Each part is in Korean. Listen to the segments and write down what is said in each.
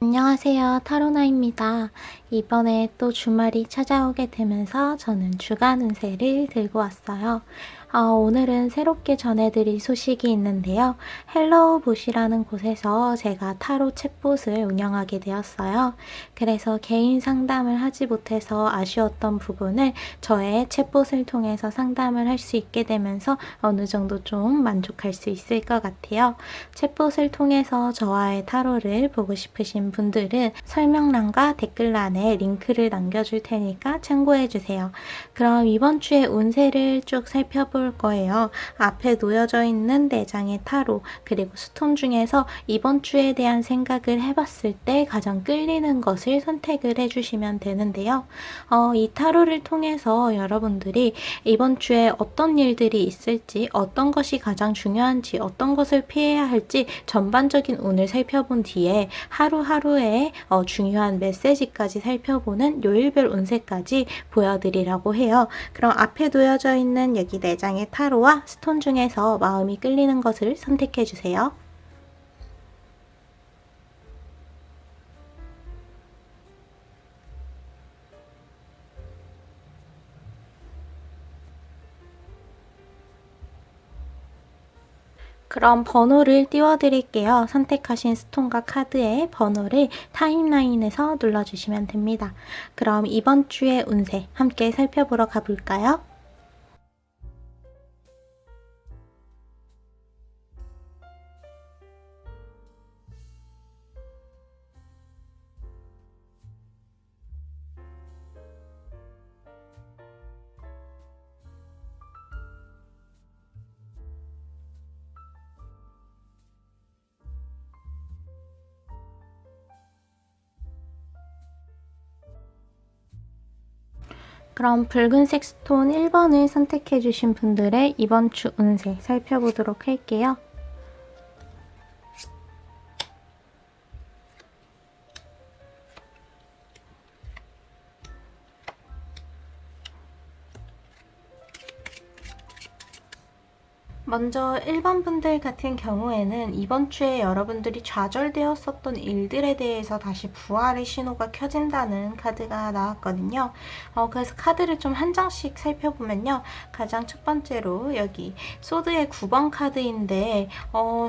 안녕하세요. 타로나입니다. 이번에 또 주말이 찾아오게 되면서 저는 주간 운세를 들고 왔어요. 오늘은 새롭게 전해드릴 소식이 있는데요. 헬로우 봇이라는 곳에서 제가 타로 챗봇을 운영하게 되었어요. 그래서 개인 상담을 하지 못해서 아쉬웠던 부분을 저의 챗봇을 통해서 상담을 할 수 있게 되면서 어느 정도 좀 만족할 수 있을 것 같아요. 챗봇을 통해서 저와의 타로를 보고 싶으신 분들은 설명란과 댓글란에 링크를 남겨줄 테니까 참고해주세요. 그럼 이번 주의 운세를 쭉 살펴볼 거예요. 앞에 놓여져 있는 4장의 타로 그리고 스톤 중에서 이번 주에 대한 생각을 해봤을 때 가장 끌리는 것을 선택을 해주시면 되는데요. 이 타로를 통해서 여러분들이 이번 주에 어떤 일들이 있을지, 어떤 것이 가장 중요한지, 어떤 것을 피해야 할지 전반적인 운을 살펴본 뒤에 하루하루의 중요한 메시지까지 살펴보는 요일별 운세까지 보여드리려고 해요. 그럼 앞에 놓여져 있는 여기 4장의 타로와 스톤 중에서 마음이 끌리는 것을 선택해주세요. 그럼 번호를 띄워드릴게요. 선택하신 스톤과 카드의 번호를 타임라인에서 눌러주시면 됩니다. 그럼 이번 주의 운세 함께 살펴보러 가볼까요? 그럼 붉은색 스톤 1번을 선택해주신 분들의 이번 주 운세 살펴보도록 할게요. 먼저 1번 분들 같은 경우에는 이번 주에 여러분들이 좌절되었었던 일들에 대해서 다시 부활의 신호가 켜진다는 카드가 나왔거든요. 그래서 카드를 좀 한 장씩 살펴보면요. 가장 첫 번째로 여기 소드의 9번 카드인데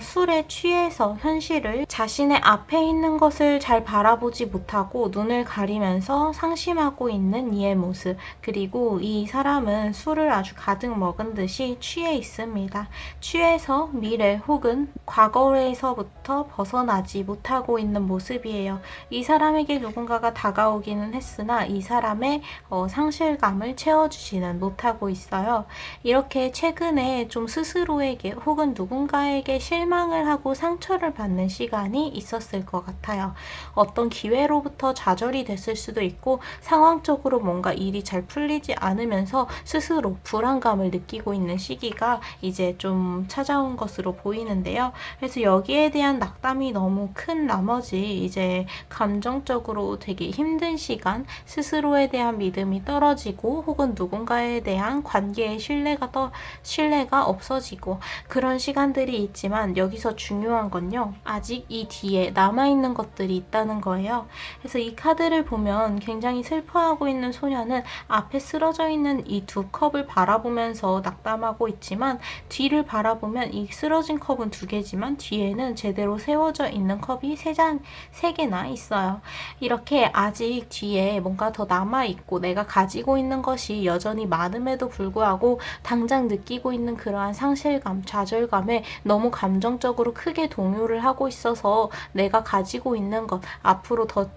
술에 취해서 현실을 자신의 앞에 있는 것을 잘 바라보지 못하고 눈을 가리면서 상심하고 있는 이의 모습, 그리고 이 사람은 술을 아주 가득 먹은 듯이 취해 있습니다. 취해서 미래 혹은 과거에서부터 벗어나지 못하고 있는 모습이에요. 이 사람에게 누군가가 다가오기는 했으나 이 사람의 상실감을 채워주지는 못하고 있어요. 이렇게 최근에 좀 스스로에게 혹은 누군가에게 실망을 하고 상처를 받는 시간이 있었을 것 같아요. 어떤 기회로부터 좌절이 됐을 수도 있고 상황적으로 뭔가 일이 잘 풀리지 않으면서 스스로 불안감을 느끼고 있는 시기가 이제 좀 찾아온 것으로 보이는데요. 그래서 여기에 대한 낙담이 너무 큰 나머지 이제 감정적으로 되게 힘든 시간, 스스로에 대한 믿음이 떨어지고 혹은 누군가에 대한 관계의 신뢰가 없어지고 그런 시간들이 있지만 여기서 중요한 건요. 아직 이 뒤에 남아있는 것들이 있다는 거예요. 그래서 이 카드를 보면 굉장히 슬퍼하고 있는 소녀는 앞에 쓰러져 있는 이 두 컵을 바라보면서 낙담하고 있지만 뒤를 바라보면 이 쓰러진 컵은 2개지만 뒤에는 제대로 세워져 있는 컵이 3개나 있어요. 이렇게 아직 뒤에 뭔가 더 남아있고 내가 가지고 있는 것이 여전히 많음에도 불구하고 당장 느끼고 있는 그러한 상실감, 좌절감에 너무 감정적으로 크게 동요를 하고 있어서 내가 가지고 있는 것, 앞으로 더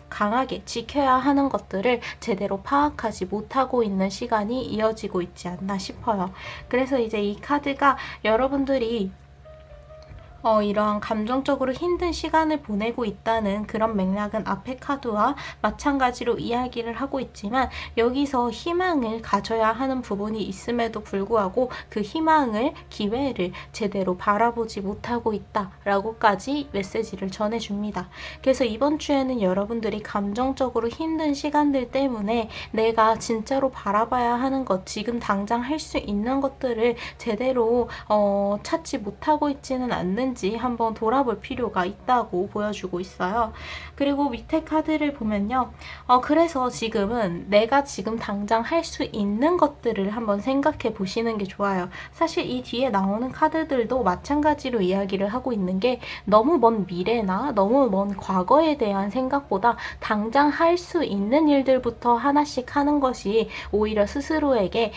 강하게 지켜야 하는 것들을 제대로 파악하지 못하고 있는 시간이 이어지고 있지 않나 싶어요. 그래서 이제 이 카드가 여러분들이 이러한 감정적으로 힘든 시간을 보내고 있다는 그런 맥락은 앞의 카드와 마찬가지로 이야기를 하고 있지만 여기서 희망을 가져야 하는 부분이 있음에도 불구하고 그 희망을, 기회를 제대로 바라보지 못하고 있다라고까지 메시지를 전해줍니다. 그래서 이번 주에는 여러분들이 감정적으로 힘든 시간들 때문에 내가 진짜로 바라봐야 하는 것, 지금 당장 할 수 있는 것들을 제대로 찾지 못하고 있지는 않는지 있는지 한번 돌아볼 필요가 있다고 보여주고 있어요. 그리고 밑에 카드를 보면요. 그래서 지금은 내가 지금 당장 할 수 있는 것들을 한번 생각해 보시는 게 좋아요. 사실 이 뒤에 나오는 카드들도 마찬가지로 이야기를 하고 있는 게 너무 먼 미래나 너무 먼 과거에 대한 생각보다 당장 할 수 있는 일들부터 하나씩 하는 것이 오히려 스스로에게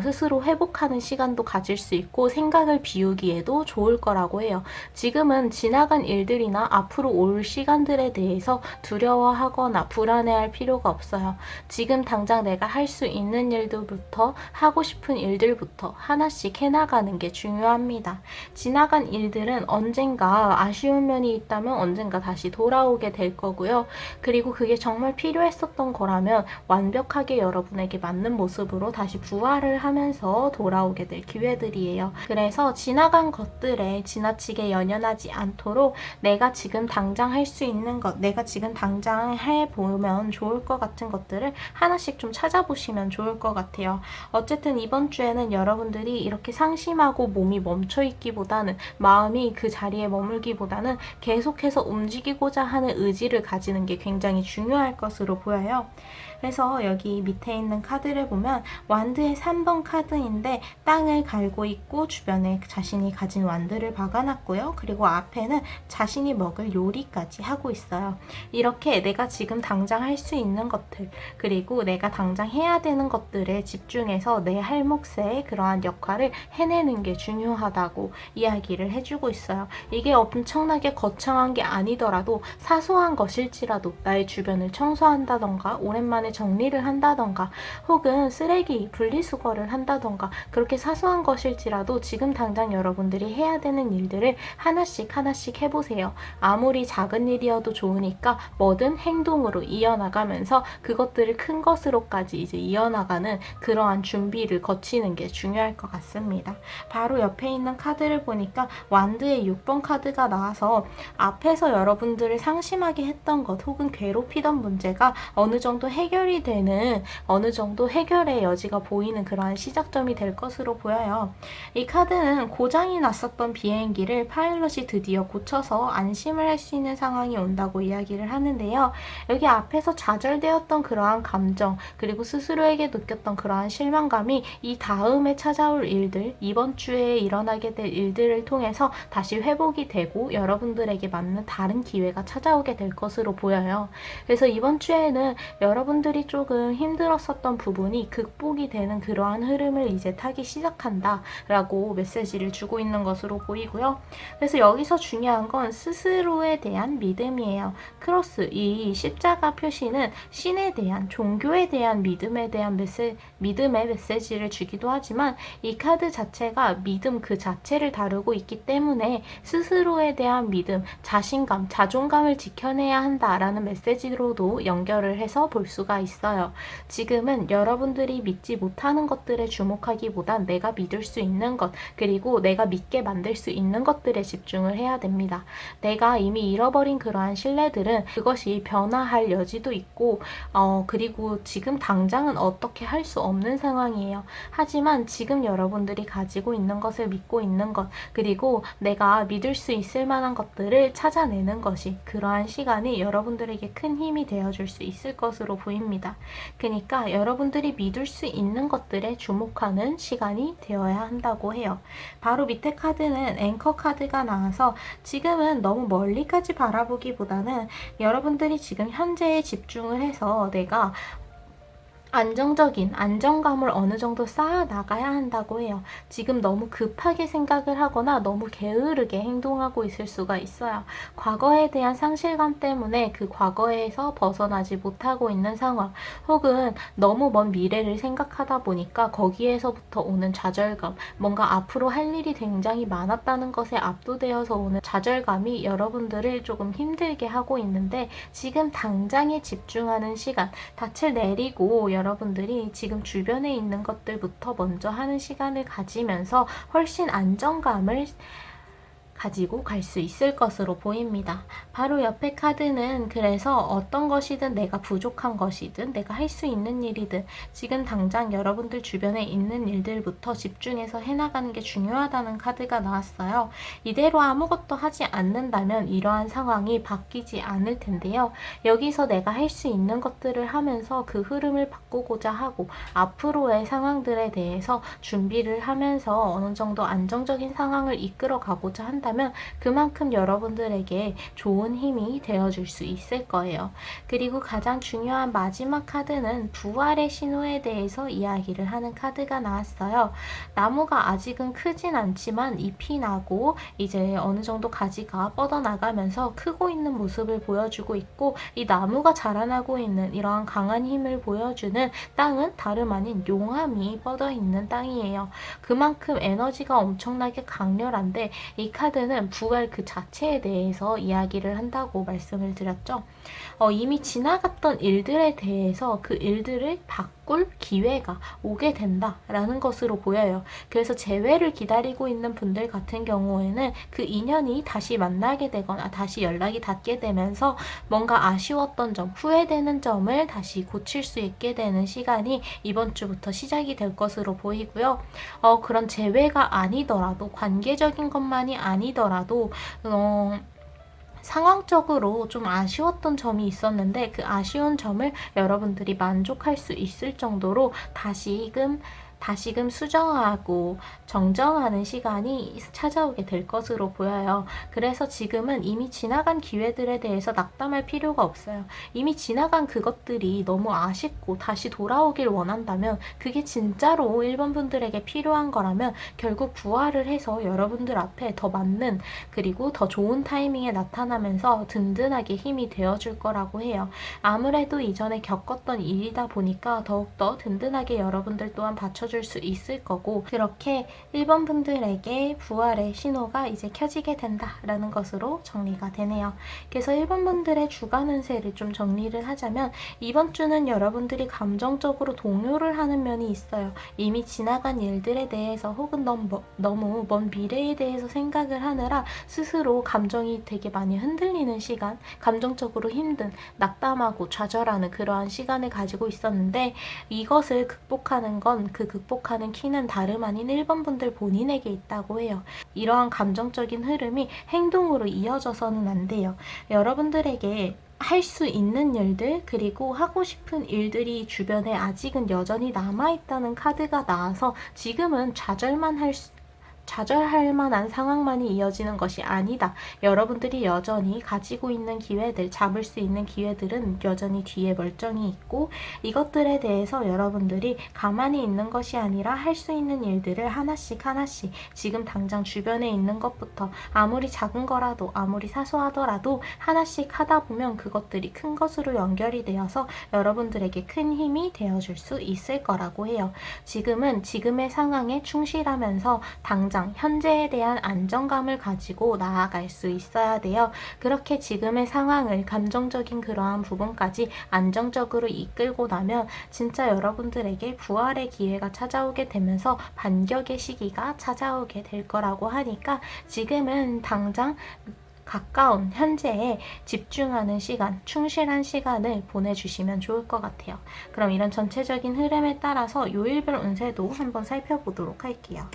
스스로 회복하는 시간도 가질 수 있고 생각을 비우기에도 좋을 거라고 해요. 지금은 지나간 일들이나 앞으로 올 시간들에 대해서 두려워하거나 불안해할 필요가 없어요. 지금 당장 내가 할 수 있는 일들부터 하고 싶은 일들부터 하나씩 해나가는 게 중요합니다. 지나간 일들은 언젠가 아쉬운 면이 있다면 언젠가 다시 돌아오게 될 거고요. 그리고 그게 정말 필요했었던 거라면 완벽하게 여러분에게 맞는 모습으로 다시 부활을 하면서 돌아오게 될 기회들이에요. 그래서 지나간 것들에 지나치게 연연하지 않도록 내가 지금 당장 할 수 있는 것, 내가 지금 당장 해보면 좋을 것 같은 것들을 하나씩 좀 찾아보시면 좋을 것 같아요. 어쨌든 이번 주에는 여러분들이 이렇게 상심하고 몸이 멈춰있기보다는 마음이 그 자리에 머물기보다는 계속해서 움직이고자 하는 의지를 가지는 게 굉장히 중요할 것으로 보여요. 그래서 여기 밑에 있는 카드를 보면 완드의 3번 카드인데 땅을 갈고 있고 주변에 자신이 가진 완드를 박아놨고요. 그리고 앞에는 자신이 먹을 요리까지 하고 있어요. 이렇게 내가 지금 당장 할 수 있는 것들 그리고 내가 당장 해야 되는 것들에 집중해서 내 할 몫의 그러한 역할을 해내는 게 중요하다고 이야기를 해주고 있어요. 이게 엄청나게 거창한 게 아니더라도 사소한 것일지라도 나의 주변을 청소한다던가 오랜만에 정리를 한다던가 혹은 쓰레기 분리수거를 한다던가 그렇게 사소한 것일지라도 지금 당장 여러분들이 해야 되는 일들을 하나씩 해보세요. 아무리 작은 일이어도 좋으니까 뭐든 행동으로 이어나가면서 그것들을 큰 것으로까지 이제 이어나가는 그러한 준비를 거치는 게 중요할 것 같습니다. 바로 옆에 있는 카드를 보니까 완드의 6번 카드가 나와서 앞에서 여러분들을 상심하게 했던 것 혹은 괴롭히던 문제가 어느 정도 해결이 되는 어느 정도 해결의 여지가 보이는 그러한 시작점이 될 것으로 보여요. 이 카드는 고장이 났었던 비행기를 파일럿이 드디어 고쳐서 안심을 할 수 있는 상황이 온다고 이야기를 하는데요. 여기 앞에서 좌절되었던 그러한 감정 그리고 스스로에게 느꼈던 그러한 실망감이 이 다음에 찾아올 일들 이번 주에 일어나게 될 일들을 통해서 다시 회복이 되고 여러분들에게 맞는 다른 기회가 찾아오게 될 것으로 보여요. 그래서 이번 주에는 여러분들이 조금 힘들었었던 부분이 극복이 되는 그러한 흐름을 이제 타기 시작한다 라고 메시지를 주고 있는 것으로 보이고요. 그래서 여기서 중요한 건 스스로에 대한 믿음이에요. 크로스, 이 십자가 표시는 신에 대한 종교에 대한 믿음에 대한 믿음의 메시지를 주기도 하지만 이 카드 자체가 믿음 그 자체를 다루고 있기 때문에 스스로에 대한 믿음, 자신감, 자존감을 지켜내야 한다라는 메시지로도 연결을 해서 볼 수가 있어요. 지금은 여러분들이 믿지 못하는 것들에 주목하기보단 내가 믿을 수 있는 것 그리고 내가 믿게 만들 수 있는 것들에 집중을 해야 됩니다. 내가 이미 잃어버린 그러한 신뢰들은 그것이 변화할 여지도 있고 그리고 지금 당장은 어떻게 할 수 없는 상황이에요. 하지만 지금 여러분들이 가지고 있는 것을 믿고 있는 것 그리고 내가 믿을 수 있을 만한 것들을 찾아내는 것이 그러한 시간이 여러분들에게 큰 힘이 되어줄 수 있을 것으로 보입니다. 그러니까 여러분들이 믿을 수 있는 것들에 주목하는 시간이 되어야 한다고 해요. 바로 밑에 카드는 앵커 카드가 나와서 지금은 너무 멀리까지 바라보기보다는 여러분들이 지금 현재에 집중을 해서 내가 안정적인 안정감을 어느 정도 쌓아 나가야 한다고 해요. 지금 너무 급하게 생각을 하거나 너무 게으르게 행동하고 있을 수가 있어요. 과거에 대한 상실감 때문에 그 과거에서 벗어나지 못하고 있는 상황 혹은 너무 먼 미래를 생각하다 보니까 거기에서부터 오는 좌절감 뭔가 앞으로 할 일이 굉장히 많았다는 것에 압도되어서 오는 좌절감이 여러분들을 조금 힘들게 하고 있는데 지금 당장에 집중하는 시간 닻을 내리고 여러분들이 지금 주변에 있는 것들부터 먼저 하는 시간을 가지면서 훨씬 안정감을 가지고 갈 수 있을 것으로 보입니다. 바로 옆에 카드는 그래서 어떤 것이든 내가 부족한 것이든 내가 할 수 있는 일이든 지금 당장 여러분들 주변에 있는 일들부터 집중해서 해나가는 게 중요하다는 카드가 나왔어요. 이대로 아무것도 하지 않는다면 이러한 상황이 바뀌지 않을 텐데요. 여기서 내가 할 수 있는 것들을 하면서 그 흐름을 바꾸고자 하고 앞으로의 상황들에 대해서 준비를 하면서 어느 정도 안정적인 상황을 이끌어 가고자 한다면 그만큼 여러분들에게 좋은 힘이 되어줄 수 있을 거예요. 그리고 가장 중요한 마지막 카드는 부활의 신호에 대해서 이야기를 하는 카드가 나왔어요. 나무가 아직은 크진 않지만 잎이 나고 이제 어느 정도 가지가 뻗어나가면서 크고 있는 모습을 보여주고 있고, 이 나무가 자라나고 있는 이러한 강한 힘을 보여주는 땅은 다름 아닌 용암이 뻗어있는 땅이에요. 그만큼 에너지가 엄청나게 강렬한데 이 카드는 부활 그 자체에 대해서 이야기를 한다고 말씀을 드렸죠. 이미 지나갔던 일들에 대해서 그 일들을 바꿀 기회가 오게 된다라는 것으로 보여요. 그래서 재회를 기다리고 있는 분들 같은 경우에는 그 인연이 다시 만나게 되거나 다시 연락이 닿게 되면서 뭔가 아쉬웠던 점, 후회되는 점을 다시 고칠 수 있게 되는 시간이 이번 주부터 시작이 될 것으로 보이고요. 그런 재회가 아니더라도, 관계적인 것만이 아니더라도 상황적으로 좀 아쉬웠던 점이 있었는데 그 아쉬운 점을 여러분들이 만족할 수 있을 정도로 다시금 수정하고 정정하는 시간이 찾아오게 될 것으로 보여요. 그래서 지금은 이미 지나간 기회들에 대해서 낙담할 필요가 없어요. 이미 지나간 그것들이 너무 아쉽고 다시 돌아오길 원한다면, 그게 진짜로 1번 분들에게 필요한 거라면 결국 부활을 해서 여러분들 앞에 더 맞는, 그리고 더 좋은 타이밍에 나타나면서 든든하게 힘이 되어줄 거라고 해요. 아무래도 이전에 겪었던 일이다 보니까 더욱더 든든하게 여러분들 또한 받쳐줄 수 있을 거고, 그렇게 1번 분들에게 부활의 신호가 이제 켜지게 된다라는 것으로 정리가 되네요. 그래서 1번 분들의 주간 운세를 좀 정리를 하자면, 이번 주는 여러분들이 감정적으로 동요를 하는 면이 있어요. 이미 지나간 일들에 대해서 혹은 너무 먼 미래에 대해서 생각을 하느라 스스로 감정이 되게 많이 흔들리는 시간, 감정적으로 힘든, 낙담하고 좌절하는 그러한 시간을 가지고 있었는데, 이것을 극복하는 건, 그 극복하는 키는 다름 아닌 1번 분들 본인에게 있다고 해요. 이러한 감정적인 흐름이 행동으로 이어져서는 안 돼요. 여러분들에게 할 수 있는 일들, 그리고 하고 싶은 일들이 주변에 아직은 여전히 남아있다는 카드가 나와서 지금은 좌절할 만한 상황만이 이어지는 것이 아니다. 여러분들이 여전히 가지고 있는 기회들, 잡을 수 있는 기회들은 여전히 뒤에 멀쩡히 있고, 이것들에 대해서 여러분들이 가만히 있는 것이 아니라 할 수 있는 일들을 하나씩 지금 당장 주변에 있는 것부터, 아무리 작은 거라도, 아무리 사소하더라도 하나씩 하다 보면 그것들이 큰 것으로 연결이 되어서 여러분들에게 큰 힘이 되어줄 수 있을 거라고 해요. 지금은 지금의 상황에 충실하면서 당장 현재에 대한 안정감을 가지고 나아갈 수 있어야 돼요. 그렇게 지금의 상황을, 감정적인 그러한 부분까지 안정적으로 이끌고 나면 진짜 여러분들에게 부활의 기회가 찾아오게 되면서 반격의 시기가 찾아오게 될 거라고 하니까, 지금은 당장 가까운 현재에 집중하는 시간, 충실한 시간을 보내주시면 좋을 것 같아요. 그럼 이런 전체적인 흐름에 따라서 요일별 운세도 한번 살펴보도록 할게요.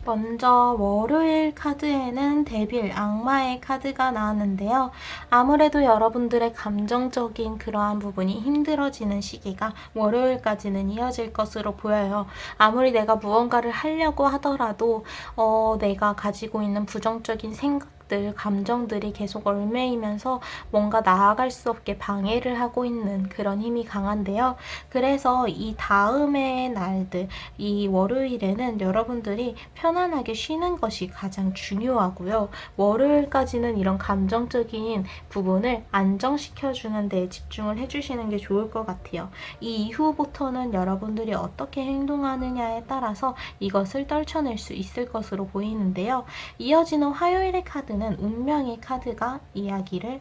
먼저 월요일 카드에는 데빌, 악마의 카드가 나왔는데요. 아무래도 여러분들의 감정적인 그러한 부분이 힘들어지는 시기가 월요일까지는 이어질 것으로 보여요. 아무리 내가 무언가를 하려고 하더라도 내가 가지고 있는 부정적인 감정들이 계속 얽매이면서 뭔가 나아갈 수 없게 방해를 하고 있는 그런 힘이 강한데요. 그래서 이 다음의 날들, 이 월요일에는 여러분들이 편안하게 쉬는 것이 가장 중요하고요. 월요일까지는 이런 감정적인 부분을 안정시켜주는 데 집중을 해주시는 게 좋을 것 같아요. 이 이후부터는 여러분들이 어떻게 행동하느냐에 따라서 이것을 떨쳐낼 수 있을 것으로 보이는데요. 이어지는 화요일의 카드는 운명의 카드가 이야기를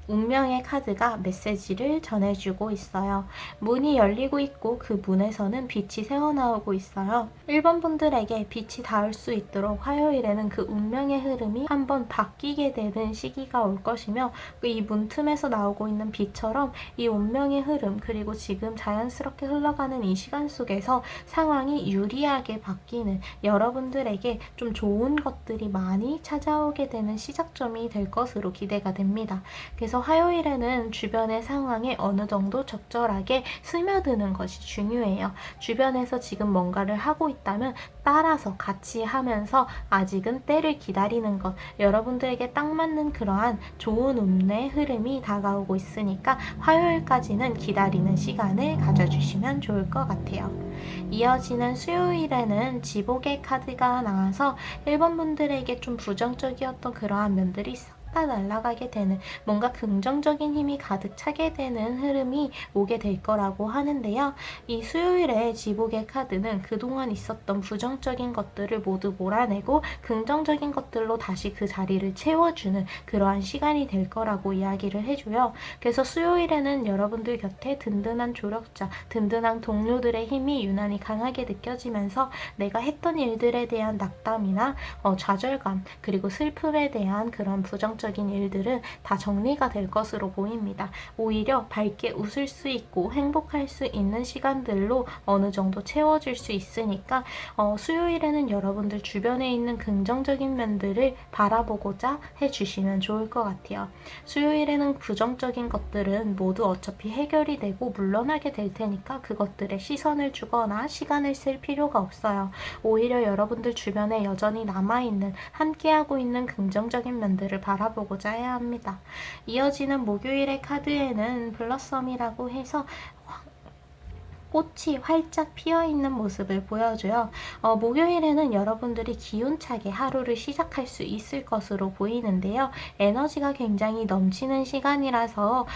운명의 카드가 메시지를 전해주고 있어요. 문이 열리고 있고 그 문에서는 빛이 새어나오고 있어요. 1번 분들에게 빛이 닿을 수 있도록 화요일에는 그 운명의 흐름이 한번 바뀌게 되는 시기가 올 것이며, 이 문틈에서 나오고 있는 빛처럼 이 운명의 흐름, 그리고 지금 자연스럽게 흘러가는 이 시간 속에서 상황이 유리하게 바뀌는, 여러분들에게 좀 좋은 것들이 많이 찾아오게 되는 시작점이 될 것으로 기대가 됩니다. 그래서 화요일에는 주변의 상황에 어느 정도 적절하게 스며드는 것이 중요해요. 주변에서 지금 뭔가를 하고 있다면 따라서 같이 하면서 아직은 때를 기다리는 것, 여러분들에게 딱 맞는 그러한 좋은 운의 흐름이 다가오고 있으니까 화요일까지는 기다리는 시간을 가져주시면 좋을 것 같아요. 이어지는 수요일에는 지복의 카드가 나와서 1번 분들에게 좀 부정적이었던 그러한 면들이 싹 다 날아가게 되는, 뭔가 긍정적인 힘이 가득 차게 되는 흐름이 오게 될 거라고 하는데요. 이 수요일에 지복의 카드는 그동안 있었던 부정적인 것들을 모두 몰아내고 긍정적인 것들로 다시 그 자리를 채워주는 그러한 시간이 될 거라고 이야기를 해줘요. 그래서 수요일에는 여러분들 곁에 든든한 조력자, 든든한 동료들의 힘이 유난히 강하게 느껴지면서 내가 했던 일들에 대한 낙담이나 좌절감, 그리고 슬픔에 대한 그런 부정적인 일들은 다 정리가 될 것으로 보입니다. 오히려 밝게 웃을 수 있고 행복할 수 있는 시간들로 어느 정도 채워질 수 있으니까 수요일에는 여러분들 주변에 있는 긍정적인 면들을 바라보고자 해주시면 좋을 것 같아요. 수요일에는 부정적인 것들은 모두 어차피 해결이 되고 물러나게 될 테니까 그것들에 시선을 주거나 시간을 쓸 필요가 없어요. 오히려 여러분들 주변에 여전히 남아있는, 함께하고 있는 긍정적인 면들을 바라보고자 해야 합니다. 이어지는 목요일의 카드에는 블러썸이라고 해서 꽃이 활짝 피어있는 모습을 보여줘요. 목요일에는 여러분들이 기운차게 하루를 시작할 수 있을 것으로 보이는데요. 에너지가 굉장히 넘치는 시간이라서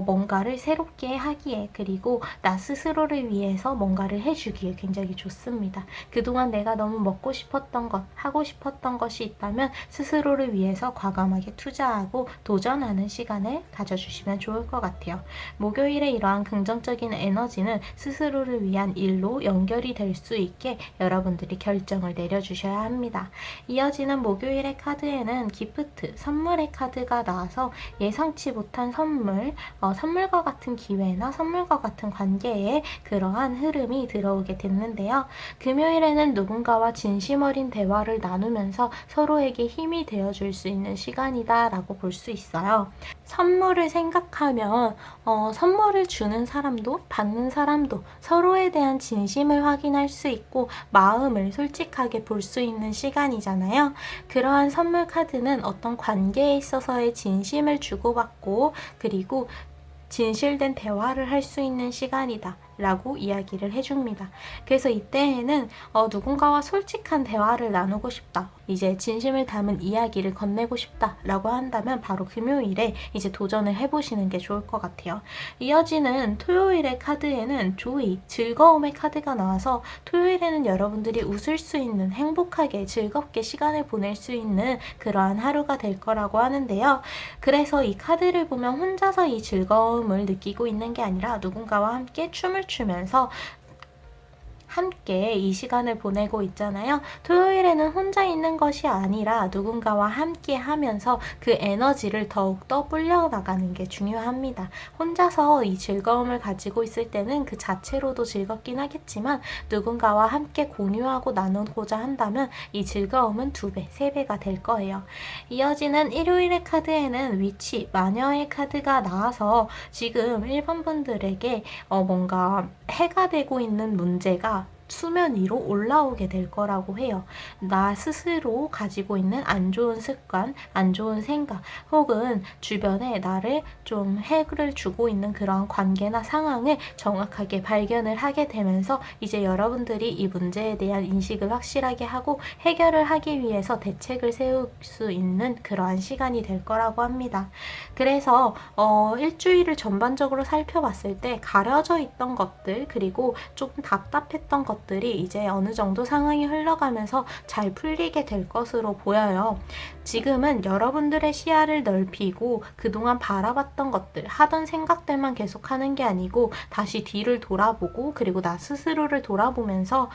뭔가를 새롭게 하기에, 그리고 나 스스로를 위해서 뭔가를 해주기에 굉장히 좋습니다. 그동안 내가 너무 먹고 싶었던 것, 하고 싶었던 것이 있다면 스스로를 위해서 과감하게 투자하고 도전하는 시간을 가져주시면 좋을 것 같아요. 목요일에 이러한 긍정적인 에너지는 스스로를 위한 일로 연결이 될 수 있게 여러분들이 결정을 내려주셔야 합니다. 이어지는 목요일의 카드에는 기프트, 선물의 카드가 나와서 예상치 못한 선물, 선물과 같은 기회나 선물과 같은 관계에 그러한 흐름이 들어오게 됐는데요. 금요일에는 누군가와 진심 어린 대화를 나누면서 서로에게 힘이 되어줄 수 있는 시간이다 라고 볼 수 있어요. 선물을 생각하면 선물을 주는 사람도 받는 사람도 서로에 대한 진심을 확인할 수 있고 마음을 솔직하게 볼 수 있는 시간이잖아요. 그러한 선물 카드는 어떤 관계에 있어서의 진심을 주고받고, 그리고 진실된 대화를 할 수 있는 시간이다 라고 이야기를 해줍니다. 그래서 이때에는 누군가와 솔직한 대화를 나누고 싶다, 이제 진심을 담은 이야기를 건네고 싶다 라고 한다면 바로 금요일에 이제 도전을 해보시는 게 좋을 것 같아요. 이어지는 토요일의 카드에는 조이, 즐거움의 카드가 나와서 토요일에는 여러분들이 웃을 수 있는, 행복하게 즐겁게 시간을 보낼 수 있는 그러한 하루가 될 거라고 하는데요. 그래서 이 카드를 보면 혼자서 이 즐거움을 느끼고 있는 게 아니라 누군가와 함께 춤을 추면서 함께 이 시간을 보내고 있잖아요. 토요일에는 혼자 있는 것이 아니라 누군가와 함께 하면서 그 에너지를 더욱더 불려나가는 게 중요합니다. 혼자서 이 즐거움을 가지고 있을 때는 그 자체로도 즐겁긴 하겠지만 누군가와 함께 공유하고 나누고자 한다면 이 즐거움은 2배, 3배가 될 거예요. 이어지는 일요일의 카드에는 위치, 마녀의 카드가 나와서 지금 1번 분들에게 뭔가 해가 되고 있는 문제가 수면 위로 올라오게 될 거라고 해요. 나 스스로 가지고 있는 안 좋은 습관, 안 좋은 생각, 혹은 주변에 나를 좀 해를 주고 있는 그런 관계나 상황을 정확하게 발견을 하게 되면서 이제 여러분들이 이 문제에 대한 인식을 확실하게 하고 해결을 하기 위해서 대책을 세울 수 있는 그러한 시간이 될 거라고 합니다. 그래서 일주일을 전반적으로 살펴봤을 때 가려져 있던 것들, 그리고 조금 답답했던 것 것들이 이제 어느 정도 상황이 흘러가면서 잘 풀리게 될 것으로 보여요. 지금은 여러분들의 시야를 넓히고 그동안 바라봤던 것들, 하던 생각들만 계속하는 게 아니고 다시 뒤를 돌아보고 그리고 나 스스로를 돌아보면서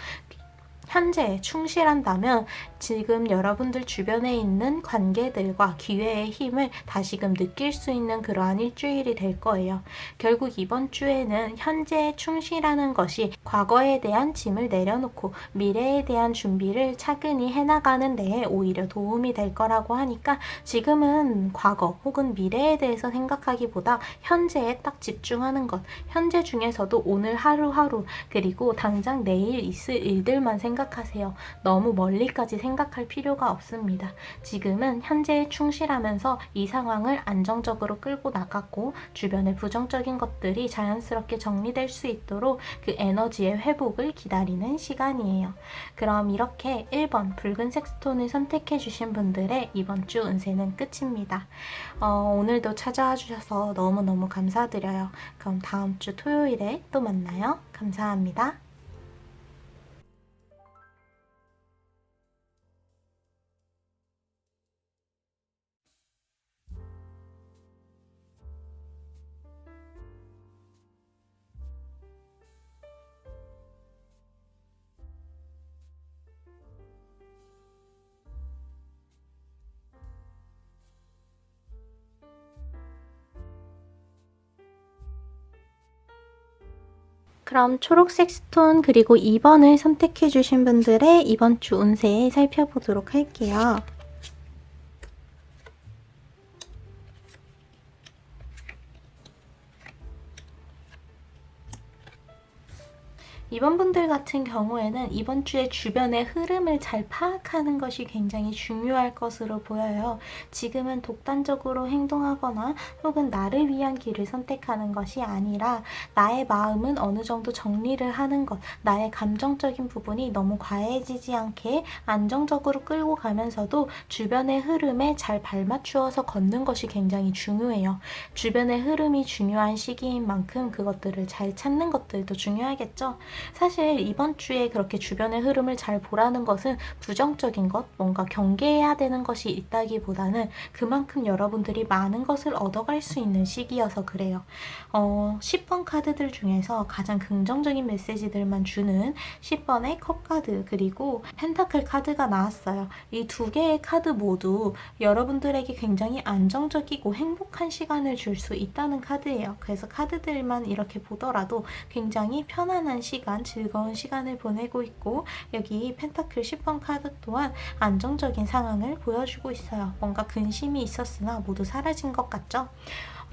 현재에 충실한다면 지금 여러분들 주변에 있는 관계들과 기회의 힘을 다시금 느낄 수 있는 그러한 일주일이 될 거예요. 결국 이번 주에는 현재에 충실하는 것이 과거에 대한 짐을 내려놓고 미래에 대한 준비를 차근히 해나가는 데에 오히려 도움이 될 거라고 하니까 지금은 과거 혹은 미래에 대해서 생각하기보다 현재에 딱 집중하는 것, 현재 중에서도 오늘 하루하루 그리고 당장 내일 있을 일들만 생각하세요. 너무 멀리까지 생각할 필요가 없습니다. 지금은 현재에 충실하면서 이 상황을 안정적으로 끌고 나갔고 주변의 부정적인 것들이 자연스럽게 정리될 수 있도록 그 에너지의 회복을 기다리는 시간이에요. 그럼 이렇게 1번 붉은색 스톤을 선택해 주신 분들의 이번 주 운세는 끝입니다. 오늘도 찾아와 주셔서 너무너무 감사드려요. 그럼 다음 주 토요일에 또 만나요. 감사합니다. 그럼 초록색 스톤 그리고 2번을 선택해 주신 분들의 이번 주 운세 살펴보도록 할게요. 이번 분들 같은 경우에는 이번 주에 주변의 흐름을 잘 파악하는 것이 굉장히 중요할 것으로 보여요. 지금은 독단적으로 행동하거나 혹은 나를 위한 길을 선택하는 것이 아니라 나의 마음은 어느 정도 정리를 하는 것, 나의 감정적인 부분이 너무 과해지지 않게 안정적으로 끌고 가면서도 주변의 흐름에 잘 발맞추어서 걷는 것이 굉장히 중요해요. 주변의 흐름이 중요한 시기인 만큼 그것들을 잘 찾는 것들도 중요하겠죠. 사실 이번 주에 그렇게 주변의 흐름을 잘 보라는 것은 부정적인 것, 뭔가 경계해야 되는 것이 있다기보다는 그만큼 여러분들이 많은 것을 얻어갈 수 있는 시기여서 그래요. 10번 카드들 중에서 가장 긍정적인 메시지들만 주는 10번의 컵 카드 그리고 펜타클 카드가 나왔어요. 이 두 개의 카드 모두 여러분들에게 굉장히 안정적이고 행복한 시간을 줄 수 있다는 카드예요. 그래서 카드들만 이렇게 보더라도 굉장히 편안한 시간, 즐거운 시간을 보내고 있고 여기 펜타클 10번 카드 또한 안정적인 상황을 보여주고 있어요. 뭔가 근심이 있었으나 모두 사라진 것 같죠?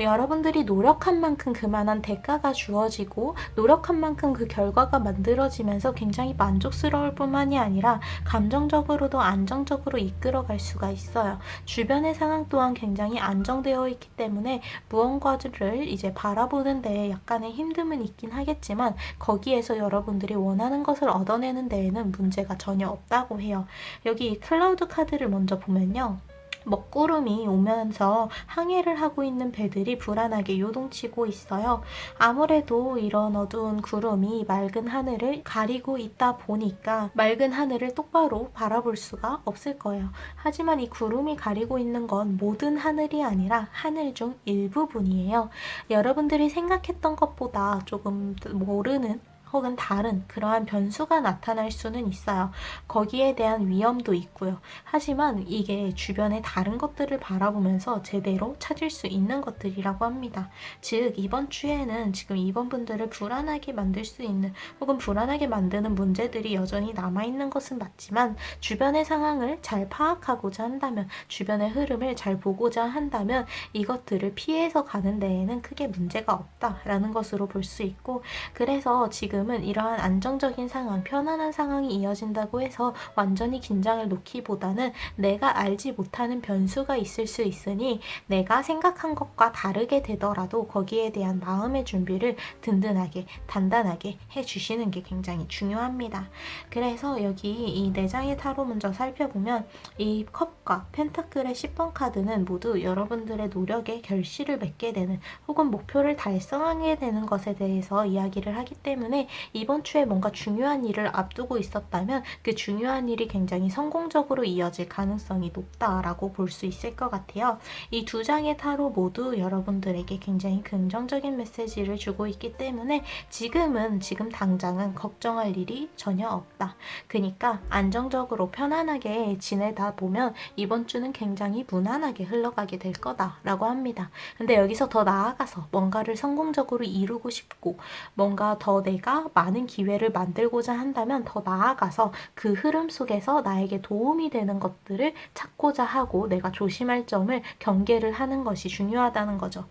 여러분들이 노력한 만큼 그만한 대가가 주어지고 노력한 만큼 그 결과가 만들어지면서 굉장히 만족스러울 뿐만이 아니라 감정적으로도 안정적으로 이끌어갈 수가 있어요. 주변의 상황 또한 굉장히 안정되어 있기 때문에 무언가를 이제 바라보는 데에 약간의 힘듦은 있긴 하겠지만 거기에서 여러분들이 원하는 것을 얻어내는 데에는 문제가 전혀 없다고 해요. 여기 클라우드 카드를 먼저 보면요. 먹구름이 오면서 항해를 하고 있는 배들이 불안하게 요동치고 있어요. 아무래도 이런 어두운 구름이 맑은 하늘을 가리고 있다 보니까 맑은 하늘을 똑바로 바라볼 수가 없을 거예요. 하지만 이 구름이 가리고 있는 건 모든 하늘이 아니라 하늘 중 일부분이에요. 여러분들이 생각했던 것보다 조금 모르는 혹은 다른 그러한 변수가 나타날 수는 있어요. 거기에 대한 위험도 있고요. 하지만 이게 주변의 다른 것들을 바라보면서 제대로 찾을 수 있는 것들이라고 합니다. 즉 이번 주에는 지금 이번 분들을 불안하게 만들 수 있는 혹은 불안하게 만드는 문제들이 여전히 남아있는 것은 맞지만 주변의 상황을 잘 파악하고자 한다면 주변의 흐름을 잘 보고자 한다면 이것들을 피해서 가는 데에는 크게 문제가 없다라는 것으로 볼 수 있고 그래서 지금은 이러한 안정적인 상황, 편안한 상황이 이어진다고 해서 완전히 긴장을 놓기보다는 내가 알지 못하는 변수가 있을 수 있으니 내가 생각한 것과 다르게 되더라도 거기에 대한 마음의 준비를 든든하게, 단단하게 해주시는 게 굉장히 중요합니다. 그래서 여기 이 4장의 타로 먼저 살펴보면 이 컵과 펜타클의 10번 카드는 모두 여러분들의 노력에 결실을 맺게 되는 혹은 목표를 달성하게 되는 것에 대해서 이야기를 하기 때문에 이번 주에 뭔가 중요한 일을 앞두고 있었다면 그 중요한 일이 굉장히 성공적으로 이어질 가능성이 높다라고 볼 수 있을 것 같아요. 이 두 장의 타로 모두 여러분들에게 굉장히 긍정적인 메시지를 주고 있기 때문에 지금 당장은 걱정할 일이 전혀 없다. 그러니까 안정적으로 편안하게 지내다 보면 이번 주는 굉장히 무난하게 흘러가게 될 거다라고 합니다. 근데 여기서 더 나아가서 뭔가를 성공적으로 이루고 싶고 뭔가 더 내가 많은 기회를 만들고자 한다면 더 나아가서 그 흐름 속에서 나에게 도움이 되는 것들을 찾고자 하고 내가 조심할 점을 경계를 하는 것이 중요하다는 거죠.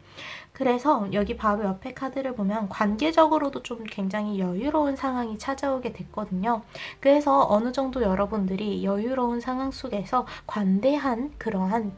그래서 여기 바로 옆에 카드를 보면 관계적으로도 좀 굉장히 여유로운 상황이 찾아오게 됐거든요. 그래서 어느 정도 여러분들이 여유로운 상황 속에서 관대한 그러한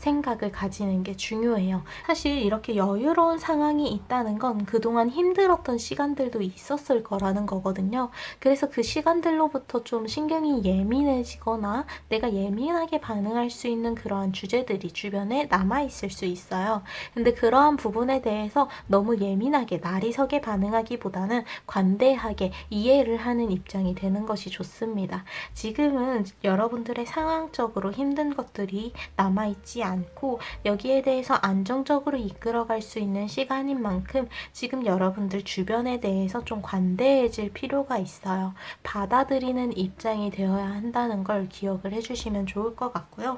생각을 가지는 게 중요해요. 사실 이렇게 여유로운 상황이 있다는 건 그동안 힘들었던 시간들도 있었을 거라는 거거든요. 그래서 그 시간들로부터 좀 신경이 예민해지거나 내가 예민하게 반응할 수 있는 그러한 주제들이 주변에 남아있을 수 있어요. 근데 그러한 부분에 대해서 너무 예민하게 나리석에 반응하기보다는 관대하게 이해를 하는 입장이 되는 것이 좋습니다. 지금은 여러분들의 상황적으로 힘든 것들이 남아있지 않고 여기에 대해서 안정적으로 이끌어갈 수 있는 시간인 만큼 지금 여러분들 주변에 대해서 좀 관대해질 필요가 있어요. 받아들이는 입장이 되어야 한다는 걸 기억을 해주시면 좋을 것 같고요.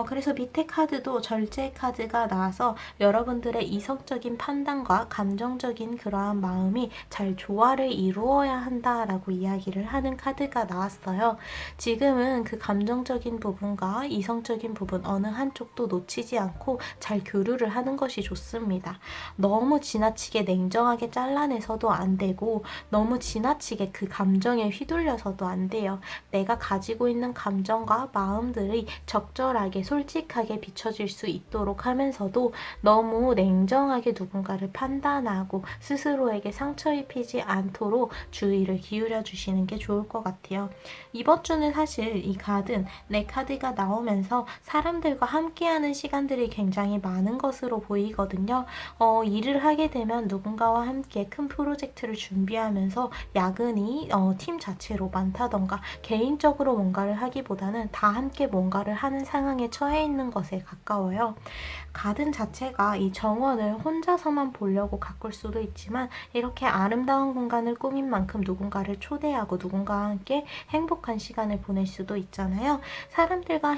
그래서 밑에 카드도 절제 카드가 나와서 여러분들의 이성적인 판단과 감정적인 그러한 마음이 잘 조화를 이루어야 한다라고 이야기를 하는 카드가 나왔어요. 지금은 그 감정적인 부분과 이성적인 부분 어느 한쪽도 놓치지 않고 잘 교류를 하는 것이 좋습니다. 너무 지나치게 냉정하게 잘라내서도 안 되고 너무 지나치게 그 감정에 휘둘려서도 안 돼요. 내가 가지고 있는 감정과 마음들이 적절하게 솔직하게 비춰질 수 있도록 하면서도 너무 냉정하게 누군가를 판단하고 스스로에게 상처 입히지 않도록 주의를 기울여 주시는 게 좋을 것 같아요. 이번 주는 사실 이 카드, 내 카드가 나오면서 사람들과 함께하는 시간들이 굉장히 많은 것으로 보이거든요. 일을 하게 되면 누군가와 함께 큰 프로젝트를 준비하면서 야근이 팀 자체로 많다던가 개인적으로 뭔가를 하기보다는 다 함께 뭔가를 하는 상황에 처해 있는 것에 가까워요. 가든 자체가 이 정원을 혼자서만 보려고 가꿀 수도 있지만 이렇게 아름다운 공간을 꾸민 만큼 누군가를 초대하고 누군가와 함께 행복한 시간을 보낼 수도 있잖아요. 사람들과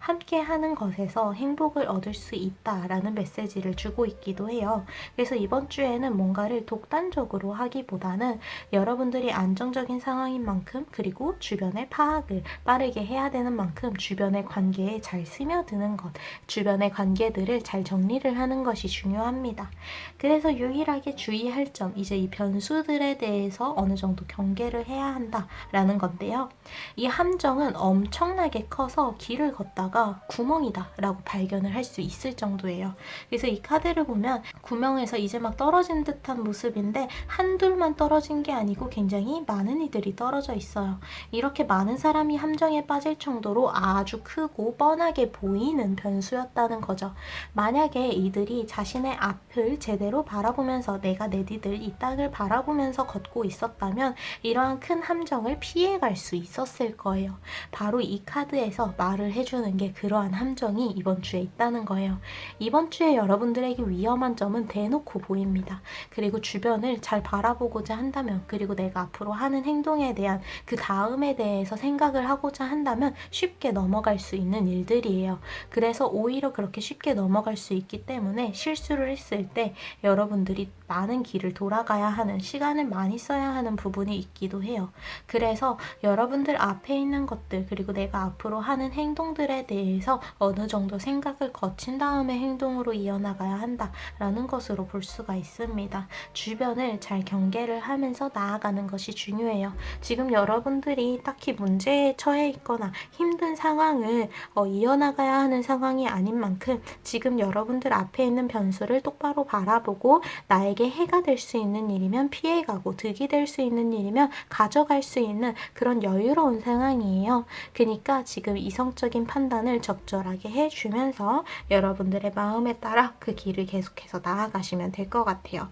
함께 하는 것에서 행복을 얻을 수 있다라는 메시지를 주고 있기도 해요. 그래서 이번 주에는 뭔가를 독단적으로 하기보다는 여러분들이 안정적인 상황인 만큼 그리고 주변의 파악을 빠르게 해야 되는 만큼 주변의 관계에 잘 스며드는 것, 주변의 관계들을 잘 정리를 하는 것이 중요합니다. 그래서 유일하게 주의할 점, 이제 이 변수들에 대해서 어느 정도 경계를 해야 한다라는 건데요. 이 함정은 엄청나게 커서 길을 걷다가 구멍이다 라고 발견을 할 수 있을 정도예요. 그래서 이 카드를 보면 구멍에서 이제 막 떨어진 듯한 모습인데 한둘만 떨어진 게 아니고 굉장히 많은 이들이 떨어져 있어요. 이렇게 많은 사람이 함정에 빠질 정도로 아주 크고 뻔하게 보이는 변수였다는 거죠. 만약에 이들이 자신의 앞을 제대로 바라보면서 내가 내 뒤들 이 땅을 바라보면서 걷고 있었다면 이러한 큰 함정을 피해갈 수 있었을 거예요. 바로 이 카드에서 말을 해주는 게 그러한 함정이 이번 주에 있다는 거예요. 이번 주에 여러분들에게 위험한 점은 대놓고 보입니다. 그리고 주변을 잘 바라보고자 한다면 그리고 내가 앞으로 하는 행동에 대한 그 다음에 대해서 생각을 하고자 한다면 쉽게 넘어갈 수 있는 일들이에요. 그래서 오히려 그렇게 쉽게 넘어갈 수 있기 때문에 실수를 했을 때 여러분들이 많은 길을 돌아가야 하는 시간을 많이 써야 하는 부분이 있기도 해요. 그래서 여러분들 앞에 있는 것들 그리고 내가 앞으로 하는 행동들에 대해서 어느 정도 생각을 거친 다음에 행동으로 이어나가야 한다라는 것으로 볼 수가 있습니다. 주변을 잘 경계를 하면서 나아가는 것이 중요해요. 지금 여러분들이 딱히 문제에 처해 있거나 힘든 상황을 이어나가야 하는 상황이 아닌 만큼 지금 여러분들 앞에 있는 변수를 똑바로 바라보고 나에게 해가 될 수 있는 일이면 피해가고 득이 될 수 있는 일이면 가져갈 수 있는 그런 여유로운 상황이에요. 그러니까 지금 이성적인 판단을 판단을 적절하게 해주면서 여러분들의 마음에 따라 그 길을 계속해서 나아가시면 될 것 같아요.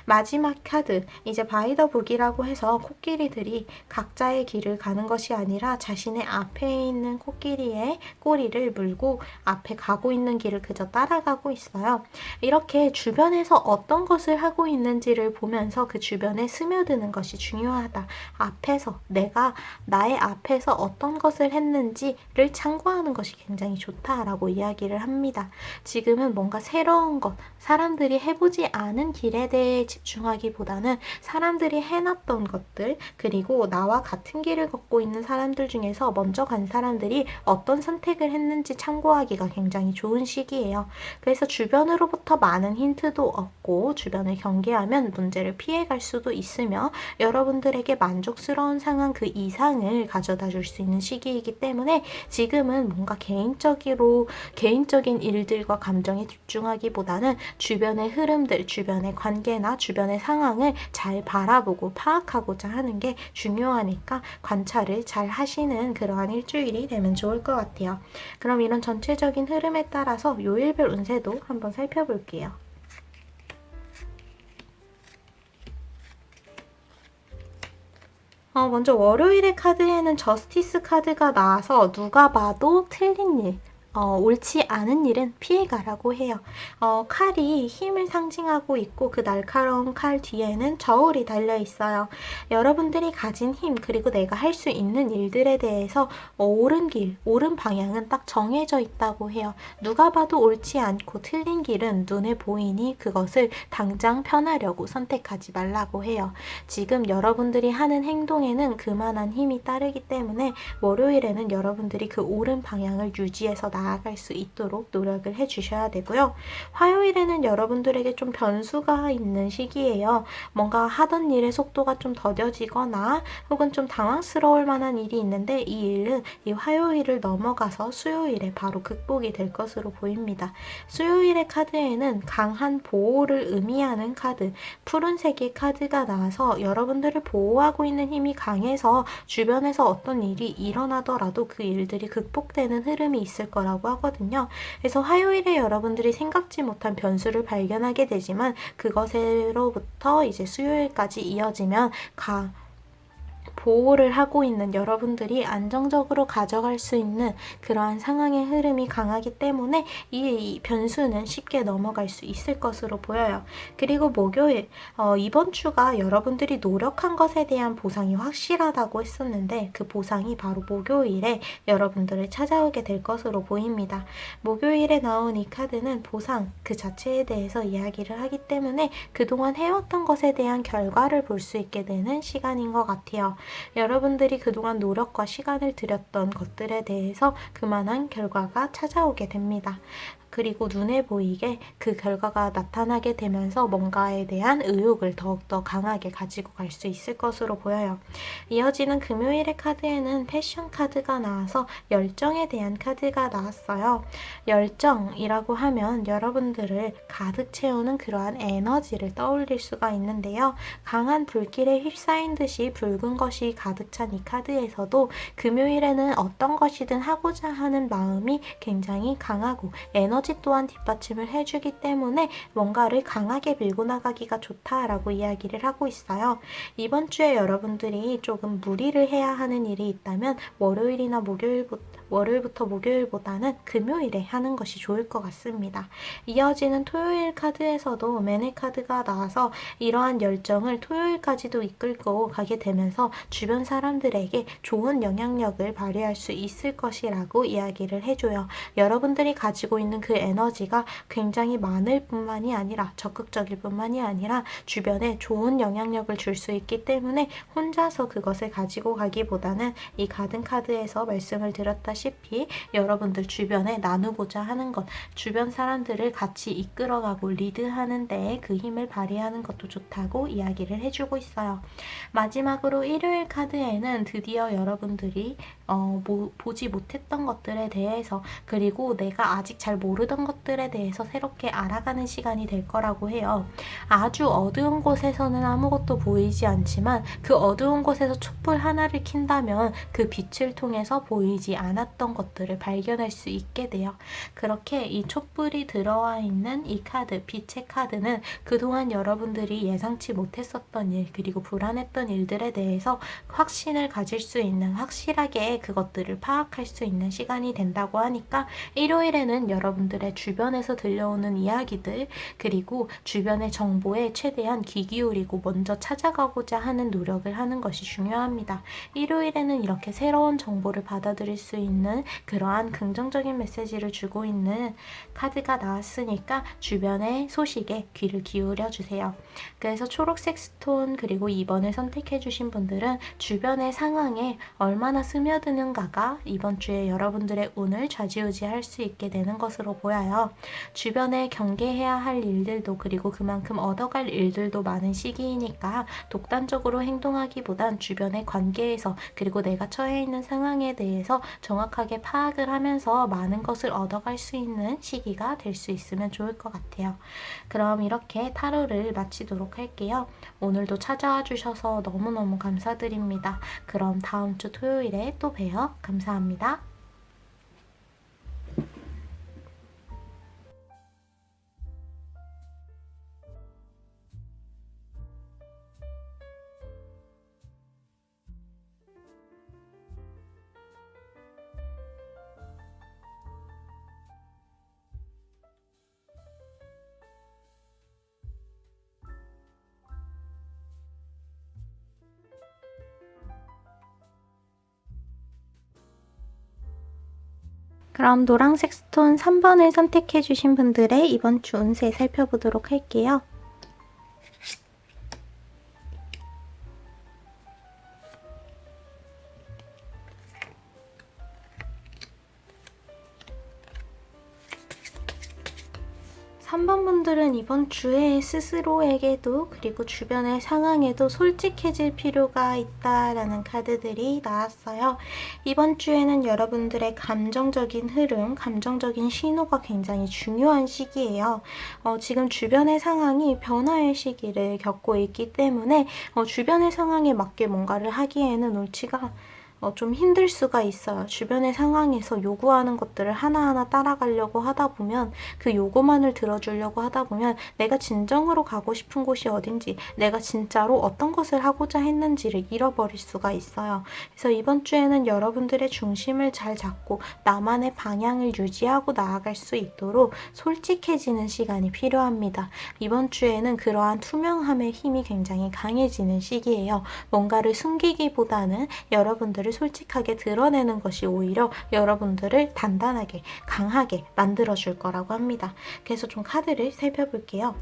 마지막 카드, 이제 바이 더 북이라고 해서 코끼리들이 각자의 길을 가는 것이 아니라 자신의 앞에 있는 코끼리의 꼬리를 물고 앞에 가고 있는 길을 그저 따라가고 있어요. 이렇게 주변에서 어떤 것을 하고 있는지를 보면서 그 주변에 스며드는 것이 중요하다. 앞에서 내가 나의 앞에서 어떤 것을 했는지를 참고하는 것이 굉장히 좋다라고 이야기를 합니다. 지금은 뭔가 새로운 것, 사람들이 해보지 않은 길에 대해 집중하기보다는 사람들이 해놨던 것들, 그리고 나와 같은 길을 걷고 있는 사람들 중에서 먼저 간 사람들이 어떤 선택을 했는지 참고하기가 굉장히 좋은 시기예요. 그래서 주변으로부터 많은 힌트도 얻고 주변을 경계하면 문제를 피해갈 수도 있으며 여러분들에게 만족스러운 상황 그 이상을 가져다 줄 수 있는 시기이기 때문에 지금은 뭔가 개인적인 일들과 감정에 집중하기보다는 주변의 흐름들, 주변의 관계나 주변의 상황을 잘 바라보고 파악하고자 하는 게 중요하니까 관찰을 잘 하시는 그러한 일주일이 되면 좋을 것 같아요. 그럼 이런 전체적인 흐름에 따라서 요일별 운세도 한번 살펴볼게요. 먼저 월요일의 카드에는 저스티스 카드가 나와서 누가 봐도 틀린 일, 옳지 않은 일은 피해가라고 해요. 칼이 힘을 상징하고 있고 그 날카로운 칼 뒤에는 저울이 달려 있어요. 여러분들이 가진 힘 그리고 내가 할 수 있는 일들에 대해서 옳은 길, 옳은 방향은 딱 정해져 있다고 해요. 누가 봐도 옳지 않고 틀린 길은 눈에 보이니 그것을 당장 편하려고 선택하지 말라고 해요. 지금 여러분들이 하는 행동에는 그만한 힘이 따르기 때문에 월요일에는 여러분들이 그 옳은 방향을 유지해서 나아갈 수 있도록 노력을 해주셔야 되고요. 화요일에는 여러분들에게 좀 변수가 있는 시기예요. 뭔가 하던 일의 속도가 좀 더뎌지거나 혹은 좀 당황스러울 만한 일이 있는데 이 일은 이 화요일을 넘어가서 수요일에 바로 극복이 될 것으로 보입니다. 수요일의 카드에는 강한 보호를 의미하는 카드, 푸른색의 카드가 나와서 여러분들을 보호하고 있는 힘이 강해서 주변에서 어떤 일이 일어나더라도 그 일들이 극복되는 흐름이 있을 거라고 하거든요. 그래서 화요일에 여러분들이 생각지 못한 변수를 발견하게 되지만 그것으로부터 이제 수요일까지 이어지면 보호를 하고 있는 여러분들이 안정적으로 가져갈 수 있는 그러한 상황의 흐름이 강하기 때문에 이 변수는 쉽게 넘어갈 수 있을 것으로 보여요. 그리고 목요일, 이번 주가 여러분들이 노력한 것에 대한 보상이 확실하다고 했었는데 그 보상이 바로 목요일에 여러분들을 찾아오게 될 것으로 보입니다. 목요일에 나온 이 카드는 보상 그 자체에 대해서 이야기를 하기 때문에 그동안 해왔던 것에 대한 결과를 볼 수 있게 되는 시간인 것 같아요. 여러분들이 그동안 노력과 시간을 들였던 것들에 대해서 그만한 결과가 찾아오게 됩니다. 그리고 눈에 보이게 그 결과가 나타나게 되면서 뭔가에 대한 의욕을 더욱더 강하게 가지고 갈 수 있을 것으로 보여요. 이어지는 금요일의 카드에는 패션 카드가 나와서 열정에 대한 카드가 나왔어요. 열정이라고 하면 여러분들을 가득 채우는 그러한 에너지를 떠올릴 수가 있는데요. 강한 불길에 휩싸인 듯이 붉은 것이 가득 찬 이 카드에서도 금요일에는 어떤 것이든 하고자 하는 마음이 굉장히 강하고 에너지 또한 뒷받침을 해주기 때문에 뭔가를 강하게 밀고 나가기가 좋다라고 이야기를 하고 있어요. 이번 주에 여러분들이 조금 무리를 해야 하는 일이 있다면 월요일부터 목요일보다는 금요일에 하는 것이 좋을 것 같습니다. 이어지는 토요일 카드에서도 매네 카드가 나와서 이러한 열정을 토요일까지도 이끌고 가게 되면서 주변 사람들에게 좋은 영향력을 발휘할 수 있을 것이라고 이야기를 해줘요. 여러분들이 가지고 있는 그 에너지가 굉장히 많을 뿐만이 아니라 적극적일 뿐만이 아니라 주변에 좋은 영향력을 줄 수 있기 때문에 혼자서 그것을 가지고 가기보다는 이 가든 카드에서 말씀을 드렸다시피 여러분들 주변에 나누고자 하는 것, 주변 사람들을 같이 이끌어가고 리드하는 데에 그 힘을 발휘하는 것도 좋다고 이야기를 해주고 있어요. 마지막으로 일요일 카드에는 드디어 여러분들이 보지 못했던 것들에 대해서, 그리고 내가 아직 잘 모르던 것들에 대해서 새롭게 알아가는 시간이 될 거라고 해요. 아주 어두운 곳에서는 아무것도 보이지 않지만 그 어두운 곳에서 촛불 하나를 킨다면 그 빛을 통해서 보이지 않았던 것들을 발견할 수 있게 돼요. 그렇게 이 촛불이 들어와 있는 이 카드, 빛의 카드는 그동안 여러분들이 예상치 못했었던 일, 그리고 불안했던 일들에 대해서 확신을 가질 수 있는, 확실하게 그것들을 파악할 수 있는 시간이 된다고 하니까 일요일에는 여러분들의 주변에서 들려오는 이야기들, 그리고 주변의 정보에 최대한 귀 기울이고 먼저 찾아가고자 하는 노력을 하는 것이 중요합니다. 일요일에는 이렇게 새로운 정보를 받아들일 수 있는 그러한 긍정적인 메시지를 주고 있는 카드가 나왔으니까 주변의 소식에 귀를 기울여 주세요. 그래서 초록색 스톤, 그리고 2번을 선택해 주신 분들은 주변의 상황에 얼마나 스며드는가가 이번 주에 여러분들의 운을 좌지우지할 수 있게 되는 것으로 보여요. 주변에 경계해야 할 일들도, 그리고 그만큼 얻어갈 일들도 많은 시기이니까 독단적으로 행동하기보단 주변의 관계에서, 그리고 내가 처해 있는 상황에 대해서 정확하게 파악을 하면서 많은 것을 얻어갈 수 있는 시기가 될 수 있으면 좋을 것 같아요. 그럼 이렇게 타로를 마치도록 할게요. 오늘도 찾아와 주셔서 너무너무 감사드립니다. 그럼 다음 주 토요일에 또 봬요. 감사합니다. 그럼 노란색 스톤 3번을 선택해 주신 분들의 이번 주 운세 살펴보도록 할게요. 3번 분들은 이번 주에 스스로에게도, 그리고 주변의 상황에도 솔직해질 필요가 있다라는 카드들이 나왔어요. 이번 주에는 여러분들의 감정적인 흐름, 감정적인 신호가 굉장히 중요한 시기예요. 지금 주변의 상황이 변화의 시기를 겪고 있기 때문에 주변의 상황에 맞게 뭔가를 하기에는 옳지가 좀 힘들 수가 있어요. 주변의 상황에서 요구하는 것들을 하나하나 따라가려고 하다 보면, 그 요구만을 들어주려고 하다 보면 내가 진정으로 가고 싶은 곳이 어딘지, 내가 진짜로 어떤 것을 하고자 했는지를 잃어버릴 수가 있어요. 그래서 이번 주에는 여러분들의 중심을 잘 잡고 나만의 방향을 유지하고 나아갈 수 있도록 솔직해지는 시간이 필요합니다. 이번 주에는 그러한 투명함의 힘이 굉장히 강해지는 시기예요. 뭔가를 숨기기보다는 여러분들을 솔직하게 드러내는 것이 오히려 여러분들을 단단하게, 강하게 만들어줄 거라고 합니다. 그래서 좀 카드를 살펴볼게요.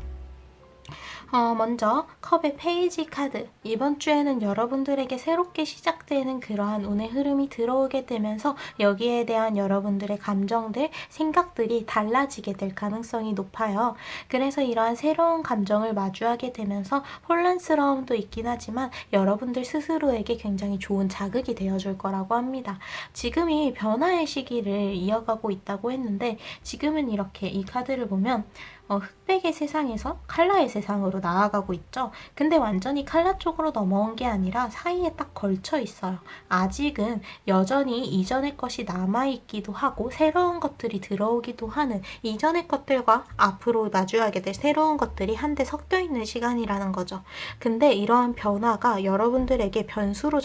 먼저 컵의 페이지 카드. 이번 주에는 여러분들에게 새롭게 시작되는 그러한 운의 흐름이 들어오게 되면서 여기에 대한 여러분들의 감정들, 생각들이 달라지게 될 가능성이 높아요. 그래서 이러한 새로운 감정을 마주하게 되면서 혼란스러움도 있긴 하지만 여러분들 스스로에게 굉장히 좋은 자극이 되어줄 거라고 합니다. 지금이 변화의 시기를 이어가고 있다고 했는데, 지금은 이렇게 이 카드를 보면 흑백의 세상에서 칼라의 세상으로 나아가고 있죠. 근데 완전히 칼라 쪽으로 넘어온 게 아니라 사이에 딱 걸쳐 있어요. 아직은 여전히 이전의 것이 남아있기도 하고 새로운 것들이 들어오기도 하는, 이전의 것들과 앞으로 마주하게 될 새로운 것들이 한데 섞여 있는 시간이라는 거죠. 근데 이러한 변화가 여러분들에게 변수로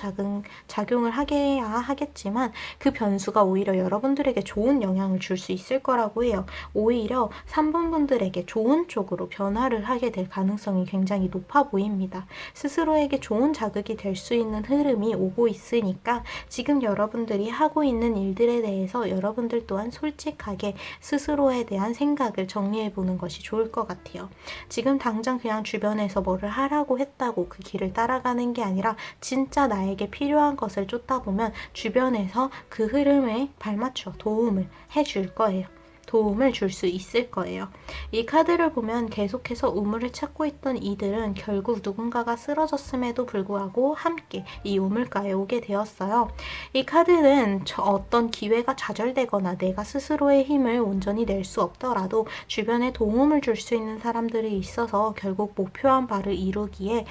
작용을 하게야 하겠지만 그 변수가 오히려 여러분들에게 좋은 영향을 줄 수 있을 거라고 해요. 오히려 3번 분들에게 좋은 쪽으로 변화를 하게 될 가능성이 굉장히 높아 보입니다. 스스로에게 좋은 자극이 될 수 있는 흐름이 오고 있으니까 지금 여러분들이 하고 있는 일들에 대해서 여러분들 또한 솔직하게 스스로에 대한 생각을 정리해 보는 것이 좋을 것 같아요. 지금 당장 그냥 주변에서 뭐를 하라고 했다고 그 길을 따라가는 게 아니라 진짜 나에게 필요한 것을 쫓다 보면 주변에서 그 흐름에 발맞춰 도움을 해줄 거예요. 도움을 줄 수 있을 거예요. 이 카드를 보면 계속해서 우물을 찾고 있던 이들은 결국 누군가가 쓰러졌음에도 불구하고 함께 이 우물가에 오게 되었어요. 이 카드는 어떤 기회가 좌절되거나 내가 스스로의 힘을 온전히 낼 수 없더라도 주변에 도움을 줄 수 있는 사람들이 있어서 결국 목표한 바를 이루기에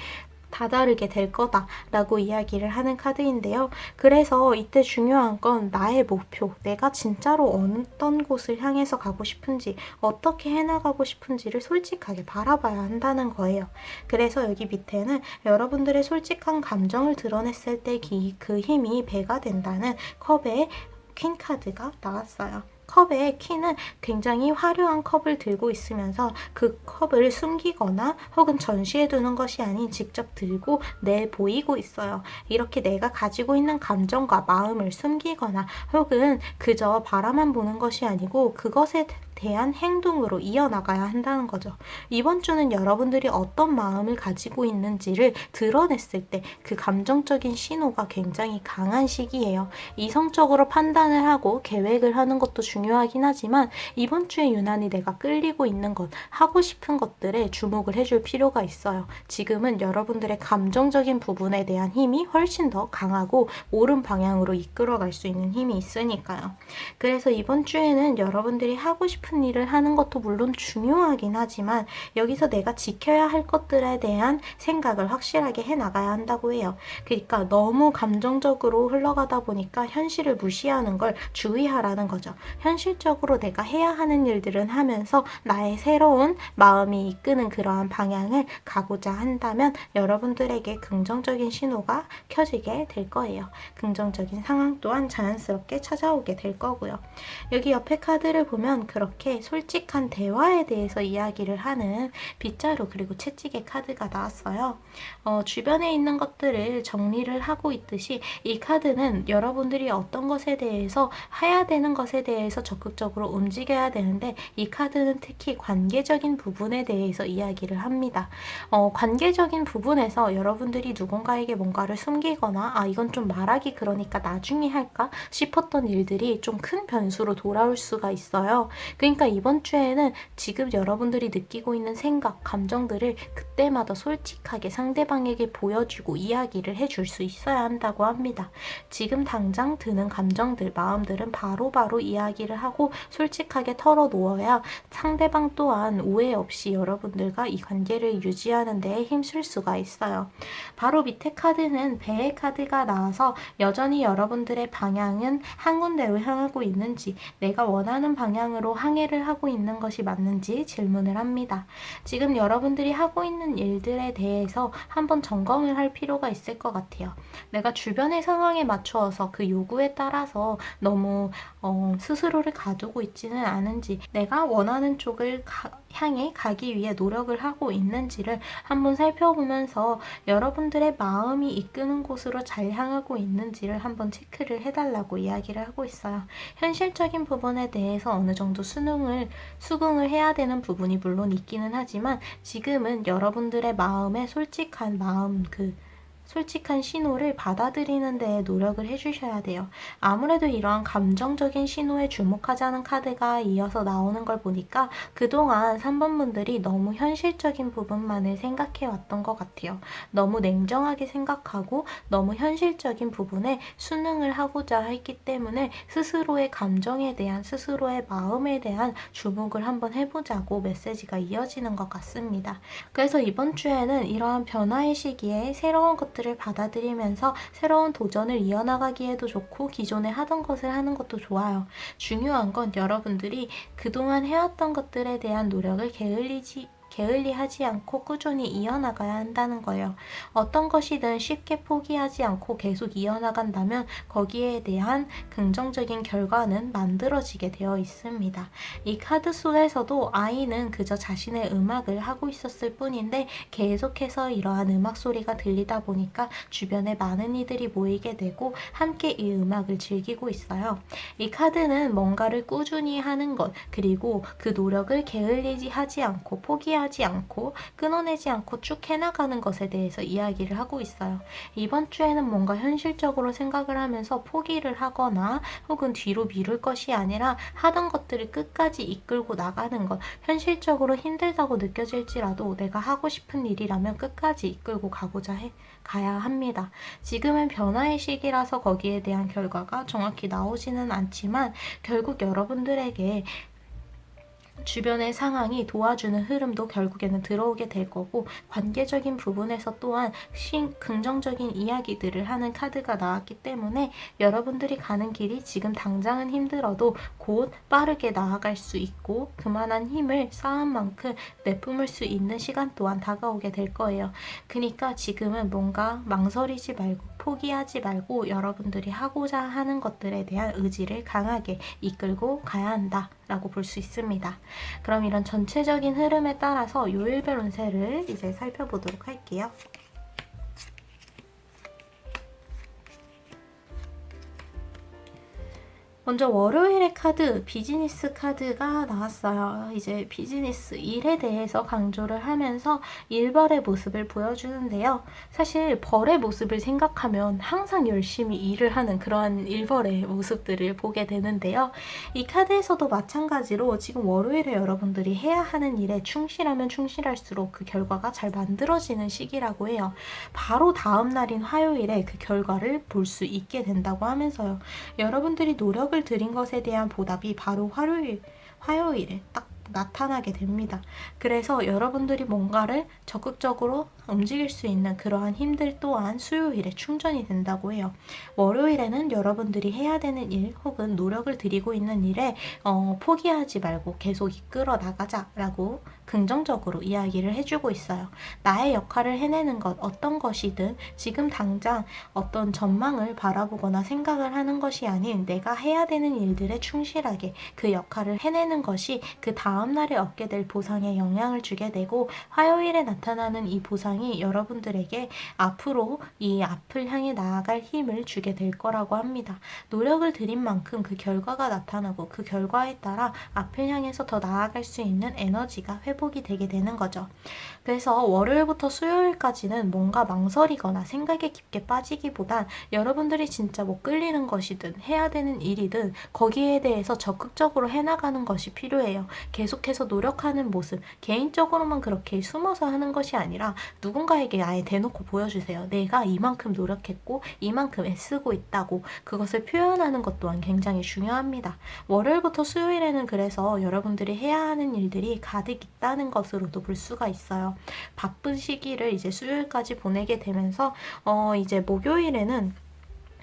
다다르게 될 거다라고 이야기를 하는 카드인데요. 그래서 이때 중요한 건 나의 목표, 내가 진짜로 어떤 곳을 향해서 가고 싶은지, 어떻게 해나가고 싶은지를 솔직하게 바라봐야 한다는 거예요. 그래서 여기 밑에는 여러분들의 솔직한 감정을 드러냈을 때 그 힘이 배가 된다는 컵의 퀸 카드가 나왔어요. 컵의 퀸은 굉장히 화려한 컵을 들고 있으면서 그 컵을 숨기거나 혹은 전시해 두는 것이 아닌 직접 들고 내보이고 있어요. 이렇게 내가 가지고 있는 감정과 마음을 숨기거나 혹은 그저 바라만 보는 것이 아니고 그것에 대한 행동으로 이어나가야 한다는 거죠. 이번 주는 여러분들이 어떤 마음을 가지고 있는지를 드러냈을 때 그 감정적인 신호가 굉장히 강한 시기예요. 이성적으로 판단을 하고 계획을 하는 것도 중요하긴 하지만 이번 주에 유난히 내가 끌리고 있는 것, 하고 싶은 것들에 주목을 해줄 필요가 있어요. 지금은 여러분들의 감정적인 부분에 대한 힘이 훨씬 더 강하고 옳은 방향으로 이끌어갈 수 있는 힘이 있으니까요. 그래서 이번 주에는 여러분들이 하고 싶은 일을 하는 것도 물론 중요하긴 하지만 여기서 내가 지켜야 할 것들에 대한 생각을 확실하게 해나가야 한다고 해요. 그러니까 너무 감정적으로 흘러가다 보니까 현실을 무시하는 걸 주의하라는 거죠. 현실적으로 내가 해야 하는 일들은 하면서 나의 새로운 마음이 이끄는 그러한 방향을 가고자 한다면 여러분들에게 긍정적인 신호가 켜지게 될 거예요. 긍정적인 상황 또한 자연스럽게 찾아오게 될 거고요. 여기 옆에 카드를 보면 그렇게 솔직한 대화에 대해서 이야기를 하는 빗자루 그리고 채찍의 카드가 나왔어요. 주변에 있는 것들을 정리를 하고 있듯이 이 카드는 여러분들이 어떤 것에 대해서 해야 되는 것에 대해서 적극적으로 움직여야 되는데 이 카드는 특히 관계적인 부분에 대해서 이야기를 합니다. 관계적인 부분에서 여러분들이 누군가에게 뭔가를 숨기거나 이건 좀 말하기 그러니까 나중에 할까 싶었던 일들이 좀 큰 변수로 돌아올 수가 있어요. 그러니까 이번 주에는 지금 여러분들이 느끼고 있는 생각, 감정들을 그때마다 솔직하게 상대방에게 보여주고 이야기를 해줄 수 있어야 한다고 합니다. 지금 당장 드는 감정들, 마음들은 바로바로 이야기를 하고 솔직하게 털어놓아야 상대방 또한 오해 없이 여러분들과 이 관계를 유지하는 데 힘쓸 수가 있어요. 바로 밑에 카드는 배의 카드가 나와서 여전히 여러분들의 방향은 한 군데로 향하고 있는지, 내가 원하는 방향으로 항해를 하고 있는 것이 맞는지 질문을 합니다. 지금 여러분들이 하고 있는 일들에 대해서 한번 점검을 할 필요가 있을 것 같아요. 내가 주변의 상황에 맞추어서 그 요구에 따라서 너무 스스로를 가두고 있지는 않은지, 내가 원하는 쪽을 향해 가기 위해 노력을 하고 있는지를 한번 살펴보면서 여러분들의 마음이 이끄는 곳으로 잘 향하고 있는지를 한번 체크를 해달라고 이야기를 하고 있어요. 현실적인 부분에 대해서 어느 정도 수긍을 해야 되는 부분이 물론 있기는 하지만 지금은 여러분들의 마음에 솔직한 솔직한 신호를 받아들이는 데 노력을 해주셔야 돼요. 아무래도 이러한 감정적인 신호에 주목하자는 카드가 이어서 나오는 걸 보니까 그동안 3번 분들이 너무 현실적인 부분만을 생각해 왔던 것 같아요. 너무 냉정하게 생각하고 너무 현실적인 부분에 순응을 하고자 했기 때문에 스스로의 감정에 대한, 스스로의 마음에 대한 주목을 한번 해보자고 메시지가 이어지는 것 같습니다. 그래서 이번 주에는 이러한 변화의 시기에 새로운 것들을 받아들이면서 새로운 도전을 이어나가기에도 좋고 기존에 하던 것을 하는 것도 좋아요. 중요한 건 여러분들이 그동안 해왔던 것들에 대한 노력을 게을리하지 않고 꾸준히 이어나가야 한다는 거예요. 어떤 것이든 쉽게 포기하지 않고 계속 이어나간다면 거기에 대한 긍정적인 결과는 만들어지게 되어 있습니다. 이 카드 속에서도 아이는 그저 자신의 음악을 하고 있었을 뿐인데 계속해서 이러한 음악 소리가 들리다 보니까 주변에 많은 이들이 모이게 되고 함께 이 음악을 즐기고 있어요. 이 카드는 뭔가를 꾸준히 하는 것, 그리고 그 노력을 게을리지 하지 않고 포기하지 포기하지 않고 끊어내지 않고 쭉 해나가는 것에 대해서 이야기를 하고 있어요. 이번 주에는 뭔가 현실적으로 생각을 하면서 포기를 하거나 혹은 뒤로 미룰 것이 아니라 하던 것들을 끝까지 이끌고 나가는 것. 현실적으로 힘들다고 느껴질지라도 내가 하고 싶은 일이라면 끝까지 이끌고 가야 합니다. 지금은 변화의 시기라서 거기에 대한 결과가 정확히 나오지는 않지만 결국 여러분들에게 주변의 상황이 도와주는 흐름도 결국에는 들어오게 될 거고, 관계적인 부분에서 또한 긍정적인 이야기들을 하는 카드가 나왔기 때문에 여러분들이 가는 길이 지금 당장은 힘들어도 곧 빠르게 나아갈 수 있고 그만한 힘을 쌓은 만큼 내뿜을 수 있는 시간 또한 다가오게 될 거예요. 그러니까 지금은 뭔가 망설이지 말고 포기하지 말고 여러분들이 하고자 하는 것들에 대한 의지를 강하게 이끌고 가야 한다 라고 볼 수 있습니다. 그럼 이런 전체적인 흐름에 따라서 요일별 운세를 이제 살펴보도록 할게요. 먼저 월요일의 카드, 비즈니스 카드가 나왔어요. 이제 비즈니스 일에 대해서 강조를 하면서 일벌의 모습을 보여주는데요. 사실 벌의 모습을 생각하면 항상 열심히 일을 하는 그런 일벌의 모습들을 보게 되는데요. 이 카드에서도 마찬가지로 지금 월요일에 여러분들이 해야 하는 일에 충실하면 충실할수록 그 결과가 잘 만들어지는 시기라고 해요. 바로 다음 날인 화요일에 그 결과를 볼 수 있게 된다고 하면서요. 여러분들이 노력을 들인 것에 대한 보답이 바로 화요일에 딱 나타나게 됩니다. 그래서 여러분들이 뭔가를 적극적으로 움직일 수 있는 그러한 힘들 또한 수요일에 충전이 된다고 해요. 월요일에는 여러분들이 해야 되는 일 혹은 노력을 들이고 있는 일에 포기하지 말고 계속 이끌어 나가자라고 긍정적으로 이야기를 해주고 있어요. 나의 역할을 해내는 것 어떤 것이든 지금 당장 어떤 전망을 바라보거나 생각을 하는 것이 아닌 내가 해야 되는 일들에 충실하게 그 역할을 해내는 것이 그 다음날에 얻게 될 보상에 영향을 주게 되고, 화요일에 나타나는 이 보상이 여러분들에게 앞으로 이 앞을 향해 나아갈 힘을 주게 될 거라고 합니다. 노력을 들인 만큼 그 결과가 나타나고 그 결과에 따라 앞을 향해서 더 나아갈 수 있는 에너지가 회복이 되게 되는 거죠. 그래서 월요일부터 수요일까지는 뭔가 망설이거나 생각에 깊게 빠지기보단 여러분들이 진짜 뭐 끌리는 것이든 해야 되는 일이든 거기에 대해서 적극적으로 해나가는 것이 필요해요. 계속해서 노력하는 모습, 개인적으로만 그렇게 숨어서 하는 것이 아니라 누군가에게 아예 대놓고 보여주세요. 내가 이만큼 노력했고 이만큼 애쓰고 있다고 그것을 표현하는 것 또한 굉장히 중요합니다. 월요일부터 수요일에는 그래서 여러분들이 해야 하는 일들이 가득 있다는 것으로도 볼 수가 있어요. 바쁜 시기를 이제 수요일까지 보내게 되면서 이제 목요일에는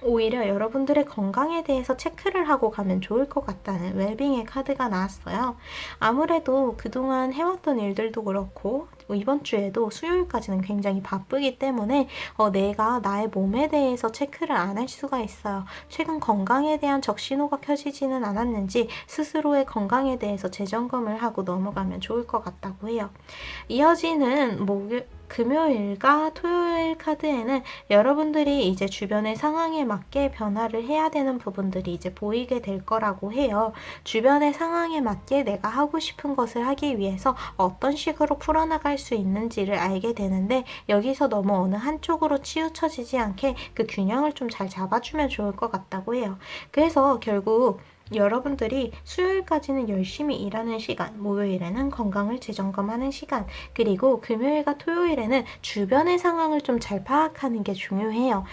오히려 여러분들의 건강에 대해서 체크를 하고 가면 좋을 것 같다는 웰빙의 카드가 나왔어요. 아무래도 그동안 해왔던 일들도 그렇고 이번 주에도 수요일까지는 굉장히 바쁘기 때문에 내가 나의 몸에 대해서 체크를 안 할 수가 있어요. 최근 건강에 대한 적신호가 켜지지는 않았는지 스스로의 건강에 대해서 재점검을 하고 넘어가면 좋을 것 같다고 해요. 이어지는 금요일과 토요일 카드에는 여러분들이 이제 주변의 상황에 맞게 변화를 해야 되는 부분들이 이제 보이게 될 거라고 해요. 주변의 상황에 맞게 내가 하고 싶은 것을 하기 위해서 어떤 식으로 풀어나갈 수 있는지를 알게 되는데, 여기서 너무 어느 한쪽으로 치우쳐지지 않게 그 균형을 좀 잘 잡아주면 좋을 것 같다고 해요. 그래서 결국 여러분들이 수요일까지는 열심히 일하는 시간, 목요일에는 건강을 재점검하는 시간, 그리고 금요일과 토요일에는 주변의 상황을 좀 잘 파악하는 게 중요해요.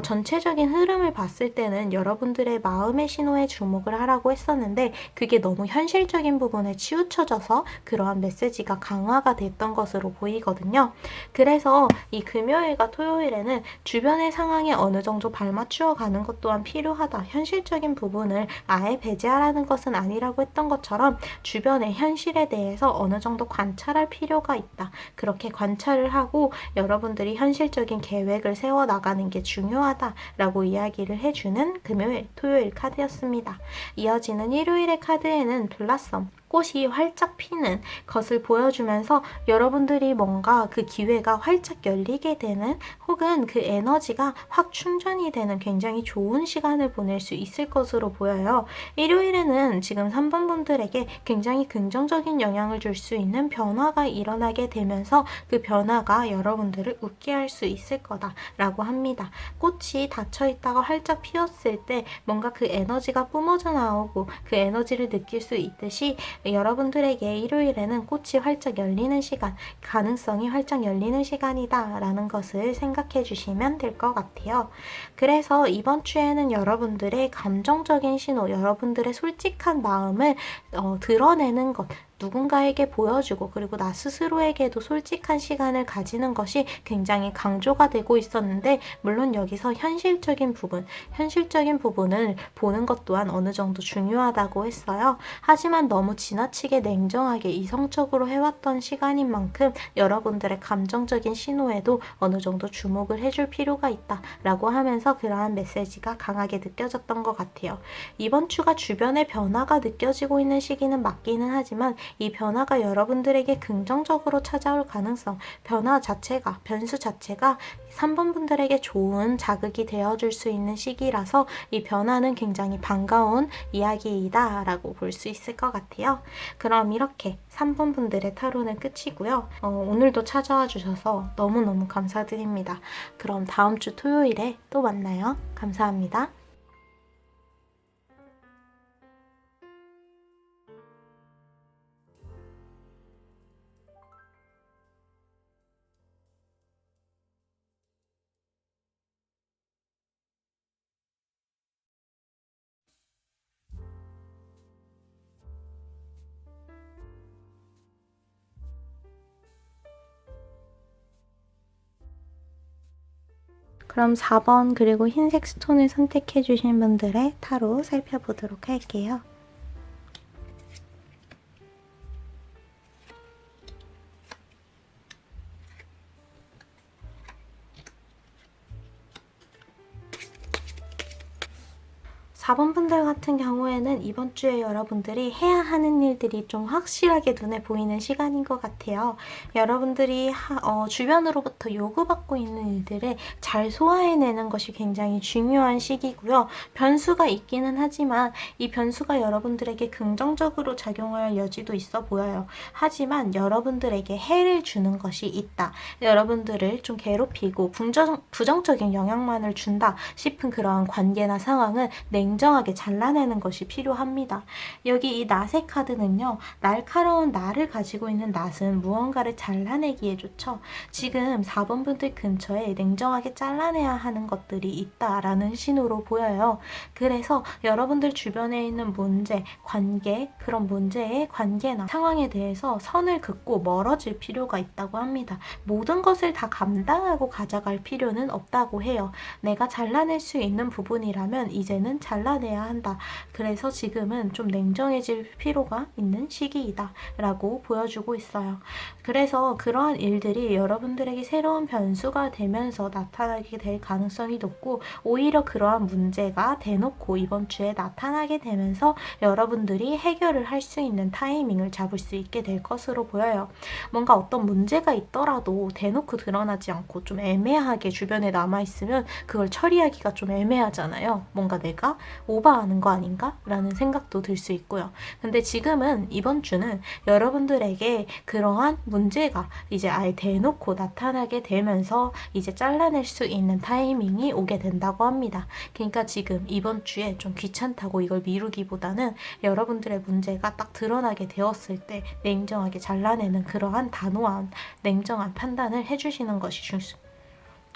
전체적인 흐름을 봤을 때는 여러분들의 마음의 신호에 주목을 하라고 했었는데 그게 너무 현실적인 부분에 치우쳐져서 그러한 메시지가 강화가 됐던 것으로 보이거든요. 그래서 이 금요일과 토요일에는 주변의 상황에 어느 정도 발맞추어 가는 것 또한 필요하다. 현실적인 부분을 아예 배제하라는 것은 아니라고 했던 것처럼 주변의 현실에 대해서 어느 정도 관찰할 필요가 있다. 그렇게 관찰을 하고 여러분들이 현실적인 계획을 세워나가는 게 중요하다라고 이야기를 해주는 금요일, 토요일 카드였습니다. 이어지는 일요일의 카드에는 블라썸, 꽃이 활짝 피는 것을 보여주면서 여러분들이 뭔가 그 기회가 활짝 열리게 되는, 혹은 그 에너지가 확 충전이 되는 굉장히 좋은 시간을 보낼 수 있을 것으로 보여요. 일요일에는 지금 3번 분들에게 굉장히 긍정적인 영향을 줄 수 있는 변화가 일어나게 되면서 그 변화가 여러분들을 웃게 할 수 있을 거다라고 합니다. 꽃이 닫혀 있다가 활짝 피었을 때 뭔가 그 에너지가 뿜어져 나오고 그 에너지를 느낄 수 있듯이, 여러분들에게 일요일에는 꽃이 활짝 열리는 시간, 가능성이 활짝 열리는 시간이다 라는 것을 생각해 주시면 될 것 같아요. 그래서 이번 주에는 여러분들의 감정적인 신호, 여러분들의 솔직한 마음을 드러내는 것, 누군가에게 보여주고, 그리고 나 스스로에게도 솔직한 시간을 가지는 것이 굉장히 강조가 되고 있었는데, 물론 여기서 현실적인 부분을 보는 것 또한 어느 정도 중요하다고 했어요. 하지만 너무 지나치게 냉정하게 이성적으로 해왔던 시간인 만큼 여러분들의 감정적인 신호에도 어느 정도 주목을 해줄 필요가 있다라고 하면서 그러한 메시지가 강하게 느껴졌던 것 같아요. 이번 주가 주변의 변화가 느껴지고 있는 시기는 맞기는 하지만 이 변화가 여러분들에게 긍정적으로 찾아올 가능성, 변수 자체가 3번 분들에게 좋은 자극이 되어줄 수 있는 시기라서 이 변화는 굉장히 반가운 이야기이다 라고 볼 수 있을 것 같아요. 그럼 이렇게 3번 분들의 타로는 끝이고요. 오늘도 찾아와 주셔서 너무너무 감사드립니다. 그럼 다음 주 토요일에 또 만나요. 감사합니다. '그럼 4번 그리고 흰색 스톤을 선택해 주신 분들의 타로 살펴보도록 할게요. 4번 분들 같은 경우에는 이번 주에 여러분들이 해야 하는 일들이 좀 확실하게 눈에 보이는 시간인 것 같아요. 여러분들이 주변으로부터 요구받고 있는 일들을 잘 소화해내는 것이 굉장히 중요한 시기고요. 변수가 있기는 하지만 이 변수가 여러분들에게 긍정적으로 작용할 여지도 있어 보여요. 하지만 여러분들에게 해를 주는 것이 있다. 여러분들을 좀 괴롭히고 부정적인 영향만을 준다 싶은 그러한 관계나 상황은 냉정하게 잘라내는 것이 필요합니다. 여기 이 낫의 카드는요, 날카로운 날을 가지고 있는 낫은 무언가를 잘라내기에 좋죠. 지금 4번 분들 근처에 냉정하게 잘라내야 하는 것들이 있다라는 신호로 보여요. 그래서 여러분들 주변에 있는 문제, 관계, 그런 문제의 관계나 상황에 대해서 선을 긋고 멀어질 필요가 있다고 합니다. 모든 것을 다 감당하고 가져갈 필요는 없다고 해요. 내가 잘라낼 수 있는 부분이라면 이제는 잘라내야 한다. 그래서 지금은 좀 냉정해질 필요가 있는 시기이다 라고 보여주고 있어요. 그래서 그러한 일들이 여러분들에게 새로운 변수가 되면서 나타나게 될 가능성이 높고, 오히려 그러한 문제가 대놓고 이번 주에 나타나게 되면서 여러분들이 해결을 할 수 있는 타이밍을 잡을 수 있게 될 것으로 보여요. 뭔가 어떤 문제가 있더라도 대놓고 드러나지 않고 좀 애매하게 주변에 남아있으면 그걸 처리하기가 좀 애매하잖아요. 뭔가 내가 오버하는 거 아닌가? 라는 생각도 들 수 있고요. 근데 지금은 이번 주는 여러분들에게 그러한 문제가 이제 아예 대놓고 나타나게 되면서 이제 잘라낼 수 있는 타이밍이 오게 된다고 합니다. 그러니까 지금 이번 주에 좀 귀찮다고 이걸 미루기보다는 여러분들의 문제가 딱 드러나게 되었을 때 냉정하게 잘라내는 그러한 단호한 냉정한 판단을 해주시는 것이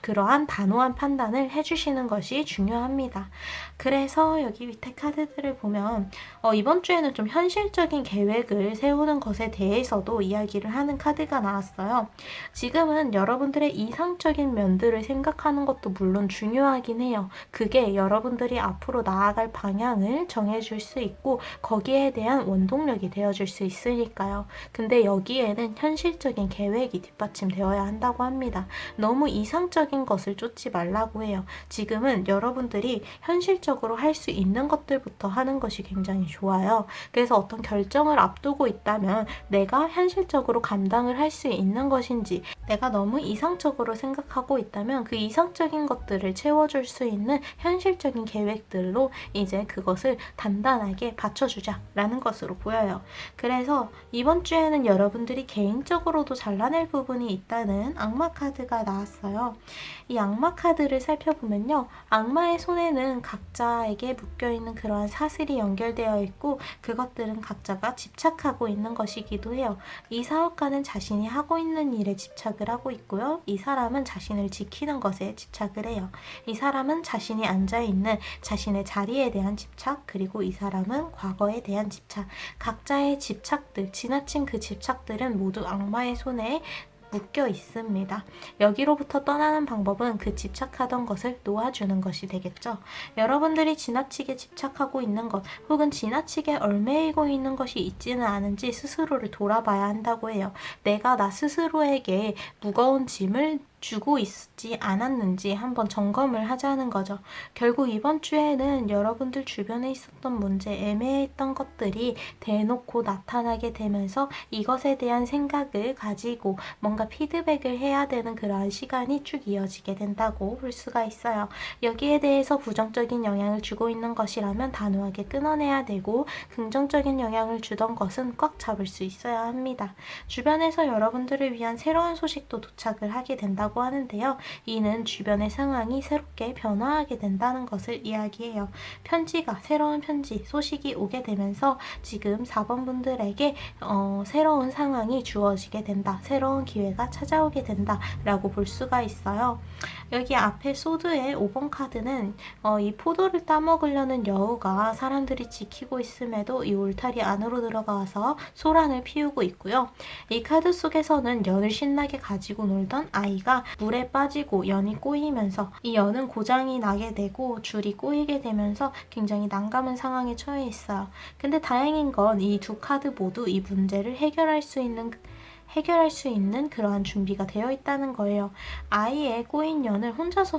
그러한 단호한 판단을 해주시는 것이 중요합니다. 그래서 여기 밑에 카드들을 보면 이번 주에는 좀 현실적인 계획을 세우는 것에 대해서도 이야기를 하는 카드가 나왔어요. 지금은 여러분들의 이상적인 면들을 생각하는 것도 물론 중요하긴 해요. 그게 여러분들이 앞으로 나아갈 방향을 정해줄 수 있고 거기에 대한 원동력이 되어줄 수 있으니까요. 근데 여기에는 현실적인 계획이 뒷받침되어야 한다고 합니다. 너무 이상적인 이상적인 것을 쫓지 말라고 해요. 지금은 여러분들이 현실적으로 할 수 있는 것들부터 하는 것이 굉장히 좋아요. 그래서 어떤 결정을 앞두고 있다면 내가 현실적으로 감당을 할 수 있는 것인지, 내가 너무 이상적으로 생각하고 있다면 그 이상적인 것들을 채워줄 수 있는 현실적인 계획들로 이제 그것을 단단하게 받쳐주자라는 것으로 보여요. 그래서 이번 주에는 여러분들이 개인적으로도 잘라낼 부분이 있다는 악마 카드가 나왔어요. 이 악마 카드를 살펴보면요. 악마의 손에는 각자에게 묶여있는 그러한 사슬이 연결되어 있고 그것들은 각자가 집착하고 있는 것이기도 해요. 이 사업가는 자신이 하고 있는 일에 집착을 하고 있고요. 이 사람은 자신을 지키는 것에 집착을 해요. 이 사람은 자신이 앉아있는 자신의 자리에 대한 집착, 그리고 이 사람은 과거에 대한 집착. 각자의 집착들, 지나친 그 집착들은 모두 악마의 손에 묶여 있습니다. 여기로부터 떠나는 방법은 그 집착하던 것을 놓아주는 것이 되겠죠. 여러분들이 지나치게 집착하고 있는 것 혹은 지나치게 얽매이고 있는 것이 있지는 않은지 스스로를 돌아봐야 한다고 해요. 내가 나 스스로에게 무거운 짐을 주고 있지 않았는지 한번 점검을 하자는 거죠. 결국 이번 주에는 여러분들 주변에 있었던 문제, 애매했던 것들이 대놓고 나타나게 되면서 이것에 대한 생각을 가지고 뭔가 피드백을 해야 되는 그러한 시간이 쭉 이어지게 된다고 볼 수가 있어요. 여기에 대해서 부정적인 영향을 주고 있는 것이라면 단호하게 끊어내야 되고, 긍정적인 영향을 주던 것은 꽉 잡을 수 있어야 합니다. 주변에서 여러분들을 위한 새로운 소식도 도착을 하게 된다고 하는데요. 이는 주변의 상황이 새롭게 변화하게 된다는 것을 이야기해요. 편지가, 새로운 편지, 소식이 오게 되면서 지금 4번 분들에게 새로운 상황이 주어지게 된다. 새로운 기회가 찾아오게 된다. 라고 볼 수가 있어요. 여기 앞에 소드의 5번 카드는 이 포도를 따먹으려는 여우가 사람들이 지키고 있음에도 이 울타리 안으로 들어가서 소란을 피우고 있고요. 이 카드 속에서는 연을 신나게 가지고 놀던 아이가 물에 빠지고 연이 꼬이면서 이 연은 고장이 나게 되고 줄이 꼬이게 되면서 굉장히 난감한 상황에 처해 있어요. 근데 다행인 건 이 두 카드 모두 이 문제를 해결할 수 있는 그러한 준비가 되어 있다는 거예요. 아이의 꼬인 연을 혼자서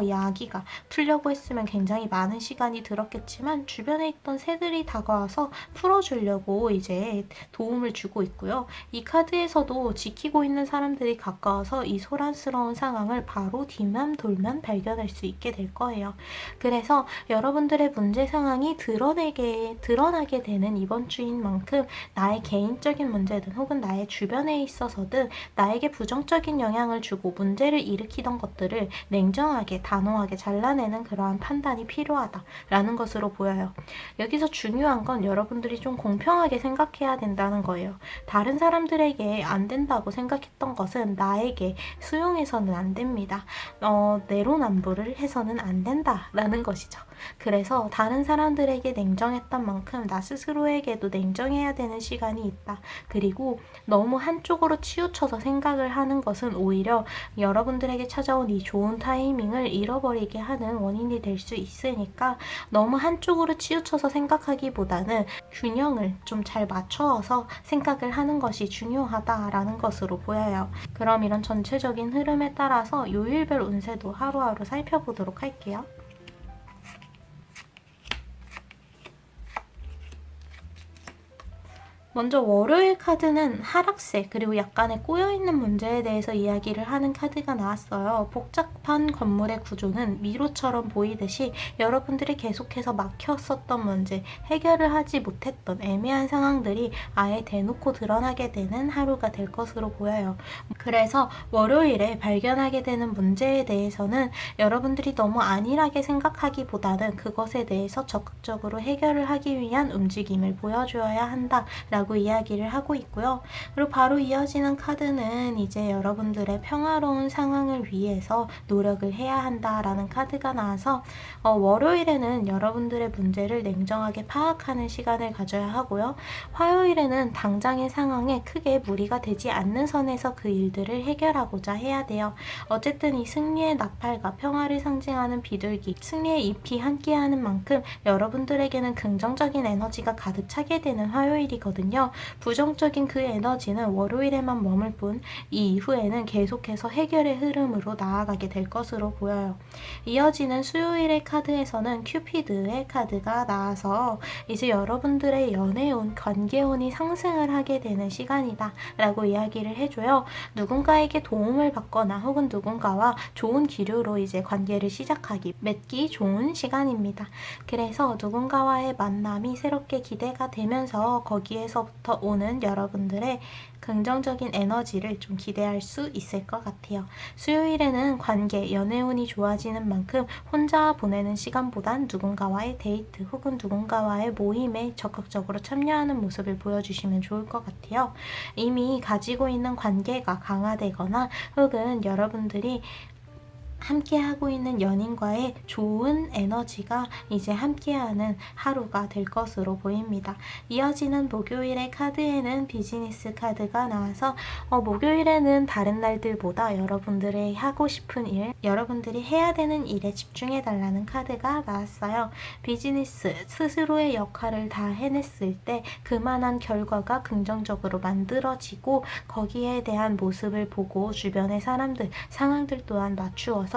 이 아기가 풀려고 했으면 굉장히 많은 시간이 들었겠지만 주변에 있던 새들이 다가와서 풀어주려고 이제 도움을 주고 있고요. 이 카드에서도 지키고 있는 사람들이 가까워서 이 소란스러운 상황을 바로 뒤만 돌면 발견할 수 있게 될 거예요. 그래서 여러분들의 문제 상황이 드러나게 되는 이번 주인 만큼 나의 개인적인 문제든 혹은 나의 주변에 있어서든 나에게 부정적인 영향을 주고 문제를 일으키던 것들을 냉정하게 단호하게 잘라내는 그러한 판단이 필요하다라는 것으로 보여요. 여기서 중요한 건 여러분들이 좀 공평하게 생각해야 된다는 거예요. 다른 사람들에게 안 된다고 생각했던 것은 나에게 수용해서는 안 됩니다. 내로남불을 해서는 안 된다라는 것이죠. 그래서 다른 사람들에게 냉정했던 만큼 나 스스로에게도 냉정해야 되는 시간이 있다. 그리고 너무 한쪽으로 치우쳐서 생각을 하는 것은 오히려 여러분들에게 찾아온 이 좋은 타이밍을 잃어버리게 하는 원인이 될 수 있으니까 너무 한쪽으로 치우쳐서 생각하기보다는 균형을 좀 잘 맞춰서 생각을 하는 것이 중요하다라는 것으로 보여요. 그럼 이런 전체적인 흐름에 따라서 요일별 운세도 하루하루 살펴보도록 할게요. 먼저 월요일 카드는 하락세 그리고 약간의 꼬여있는 문제에 대해서 이야기를 하는 카드가 나왔어요. 복잡한 건물의 구조는 미로처럼 보이듯이 여러분들이 계속해서 막혔었던 문제, 해결을 하지 못했던 애매한 상황들이 아예 대놓고 드러나게 되는 하루가 될 것으로 보여요. 그래서 월요일에 발견하게 되는 문제에 대해서는 여러분들이 너무 안일하게 생각하기보다는 그것에 대해서 적극적으로 해결을 하기 위한 움직임을 보여줘야 한다 라고 이야기를 하고 있고요. 그리고 바로 이어지는 카드는 이제 여러분들의 평화로운 상황을 위해서 노력을 해야 한다라는 카드가 나와서 월요일에는 여러분들의 문제를 냉정하게 파악하는 시간을 가져야 하고요. 화요일에는 당장의 상황에 크게 무리가 되지 않는 선에서 그 일들을 해결하고자 해야 돼요. 어쨌든 이 승리의 나팔과 평화를 상징하는 비둘기, 승리의 잎이 함께하는 만큼 여러분들에게는 긍정적인 에너지가 가득 차게 되는 화요일이거든요. 있거든요. 부정적인 그 에너지는 월요일에만 머물 뿐 이 이후에는 계속해서 해결의 흐름으로 나아가게 될 것으로 보여요. 이어지는 수요일의 카드에서는 큐피드의 카드가 나와서 이제 여러분들의 연애운, 관계운이 상승을 하게 되는 시간이다 라고 이야기를 해줘요. 누군가에게 도움을 받거나 혹은 누군가와 좋은 기류로 이제 관계를 시작하기, 맺기 좋은 시간입니다. 그래서 누군가와의 만남이 새롭게 기대가 되면서 거기에서부터 오는 여러분들의 긍정적인 에너지를 좀 기대할 수 있을 것 같아요. 수요일에는 관계, 연애운이 좋아지는 만큼 혼자 보내는 시간보단 누군가와의 데이트 혹은 누군가와의 모임에 적극적으로 참여하는 모습을 보여주시면 좋을 것 같아요. 이미 가지고 있는 관계가 강화되거나 혹은 여러분들이 함께하고 있는 연인과의 좋은 에너지가 이제 함께하는 하루가 될 것으로 보입니다. 이어지는 목요일의 카드에는 비즈니스 카드가 나와서 목요일에는 다른 날들보다 여러분들의 하고 싶은 일, 여러분들이 해야 되는 일에 집중해 달라는 카드가 나왔어요. 비즈니스, 스스로의 역할을 다 해냈을 때 그만한 결과가 긍정적으로 만들어지고 거기에 대한 모습을 보고 주변의 사람들, 상황들 또한 맞추어서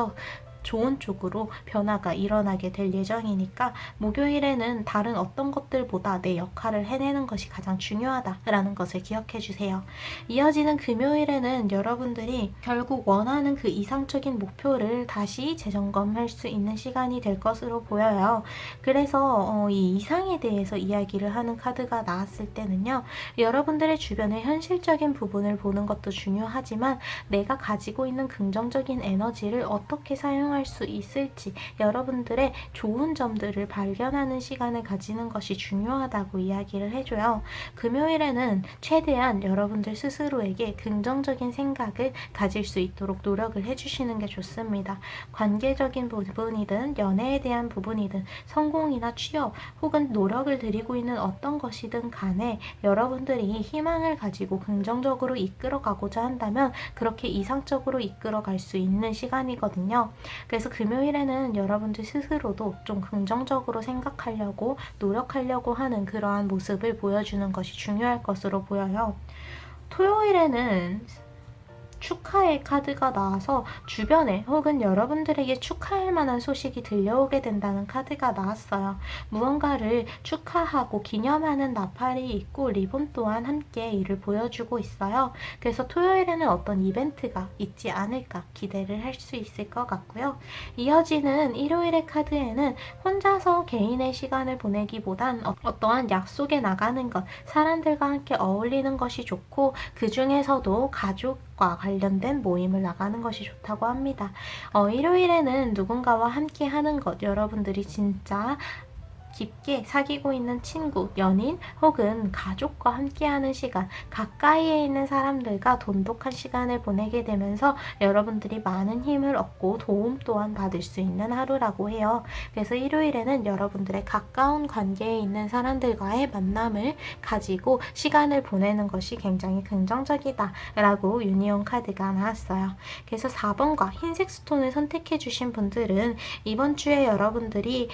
좋은 쪽으로 변화가 일어나게 될 예정이니까 목요일에는 다른 어떤 것들보다 내 역할을 해내는 것이 가장 중요하다라는 것을 기억해 주세요. 이어지는 금요일에는 여러분들이 결국 원하는 그 이상적인 목표를 다시 재점검할 수 있는 시간이 될 것으로 보여요. 그래서 이 이상에 대해서 이야기를 하는 카드가 나왔을 때는요. 여러분들의 주변의 현실적인 부분을 보는 것도 중요하지만 내가 가지고 있는 긍정적인 에너지를 어떻게 사용할 수 있을지 여러분들의 좋은 점들을 발견하는 시간을 가지는 것이 중요하다고 이야기를 해줘요. 금요일에는 최대한 여러분들 스스로에게 긍정적인 생각을 가질 수 있도록 노력을 해주시는 게 좋습니다. 관계적인 부분이든 연애에 대한 부분이든 성공이나 취업 혹은 노력을 들이고 있는 어떤 것이든 간에 여러분들이 희망을 가지고 긍정적으로 이끌어가고자 한다면 그렇게 이상적으로 이끌어갈 수 있는 시간이거든요. 그래서 금요일에는 여러분들 스스로도 좀 긍정적으로 생각하려고 노력하려고 하는 그러한 모습을 보여주는 것이 중요할 것으로 보여요. 토요일에는 축하의 카드가 나와서 주변에 혹은 여러분들에게 축하할 만한 소식이 들려오게 된다는 카드가 나왔어요. 무언가를 축하하고 기념하는 나팔이 있고 리본 또한 함께 이를 보여주고 있어요. 그래서 토요일에는 어떤 이벤트가 있지 않을까 기대를 할 수 있을 것 같고요. 이어지는 일요일의 카드에는 혼자서 개인의 시간을 보내기보단 어떠한 약속에 나가는 것, 사람들과 함께 어울리는 것이 좋고 그 중에서도 가족과 관련된 모임을 나가는 것이 좋다고 합니다. 일요일에는 누군가와 함께 하는 것, 여러분들이 진짜 깊게 사귀고 있는 친구, 연인 혹은 가족과 함께하는 시간, 가까이에 있는 사람들과 돈독한 시간을 보내게 되면서 여러분들이 많은 힘을 얻고 도움 또한 받을 수 있는 하루라고 해요. 그래서 일요일에는 여러분들의 가까운 관계에 있는 사람들과의 만남을 가지고 시간을 보내는 것이 굉장히 긍정적이다 라고 유니온 카드가 나왔어요. 그래서 4번과 흰색 스톤을 선택해 주신 분들은 이번 주에 여러분들이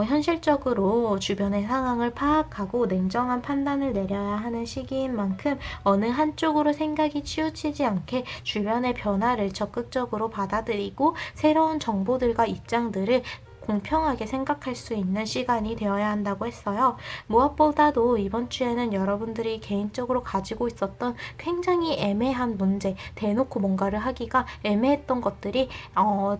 현실적으로 주변의 상황을 파악하고 냉정한 판단을 내려야 하는 시기인 만큼 어느 한쪽으로 생각이 치우치지 않게 주변의 변화를 적극적으로 받아들이고 새로운 정보들과 입장들을 공평하게 생각할 수 있는 시간이 되어야 한다고 했어요. 무엇보다도 이번 주에는 여러분들이 개인적으로 가지고 있었던 굉장히 애매한 문제, 대놓고 뭔가를 하기가 애매했던 것들이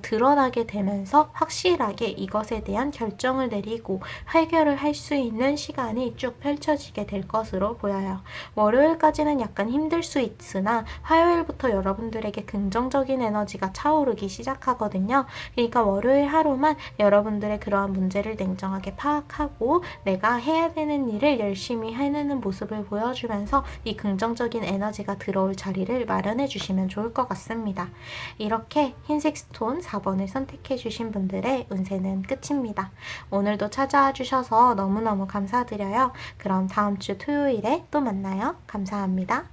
드러나게 되면서 확실하게 이것에 대한 결정을 내리고 해결을 할 수 있는 시간이 쭉 펼쳐지게 될 것으로 보여요. 월요일까지는 약간 힘들 수 있으나 화요일부터 여러분들에게 긍정적인 에너지가 차오르기 시작하거든요. 그러니까 월요일 하루만 여러분들의 그러한 문제를 냉정하게 파악하고 내가 해야 되는 일을 열심히 해내는 모습을 보여주면서 이 긍정적인 에너지가 들어올 자리를 마련해 주시면 좋을 것 같습니다. 이렇게 흰색 스톤 4번을 선택해 주신 분들의 운세는 끝입니다. 오늘도 찾아와 주셔서 너무너무 감사드려요. 그럼 다음 주 토요일에 또 만나요. 감사합니다.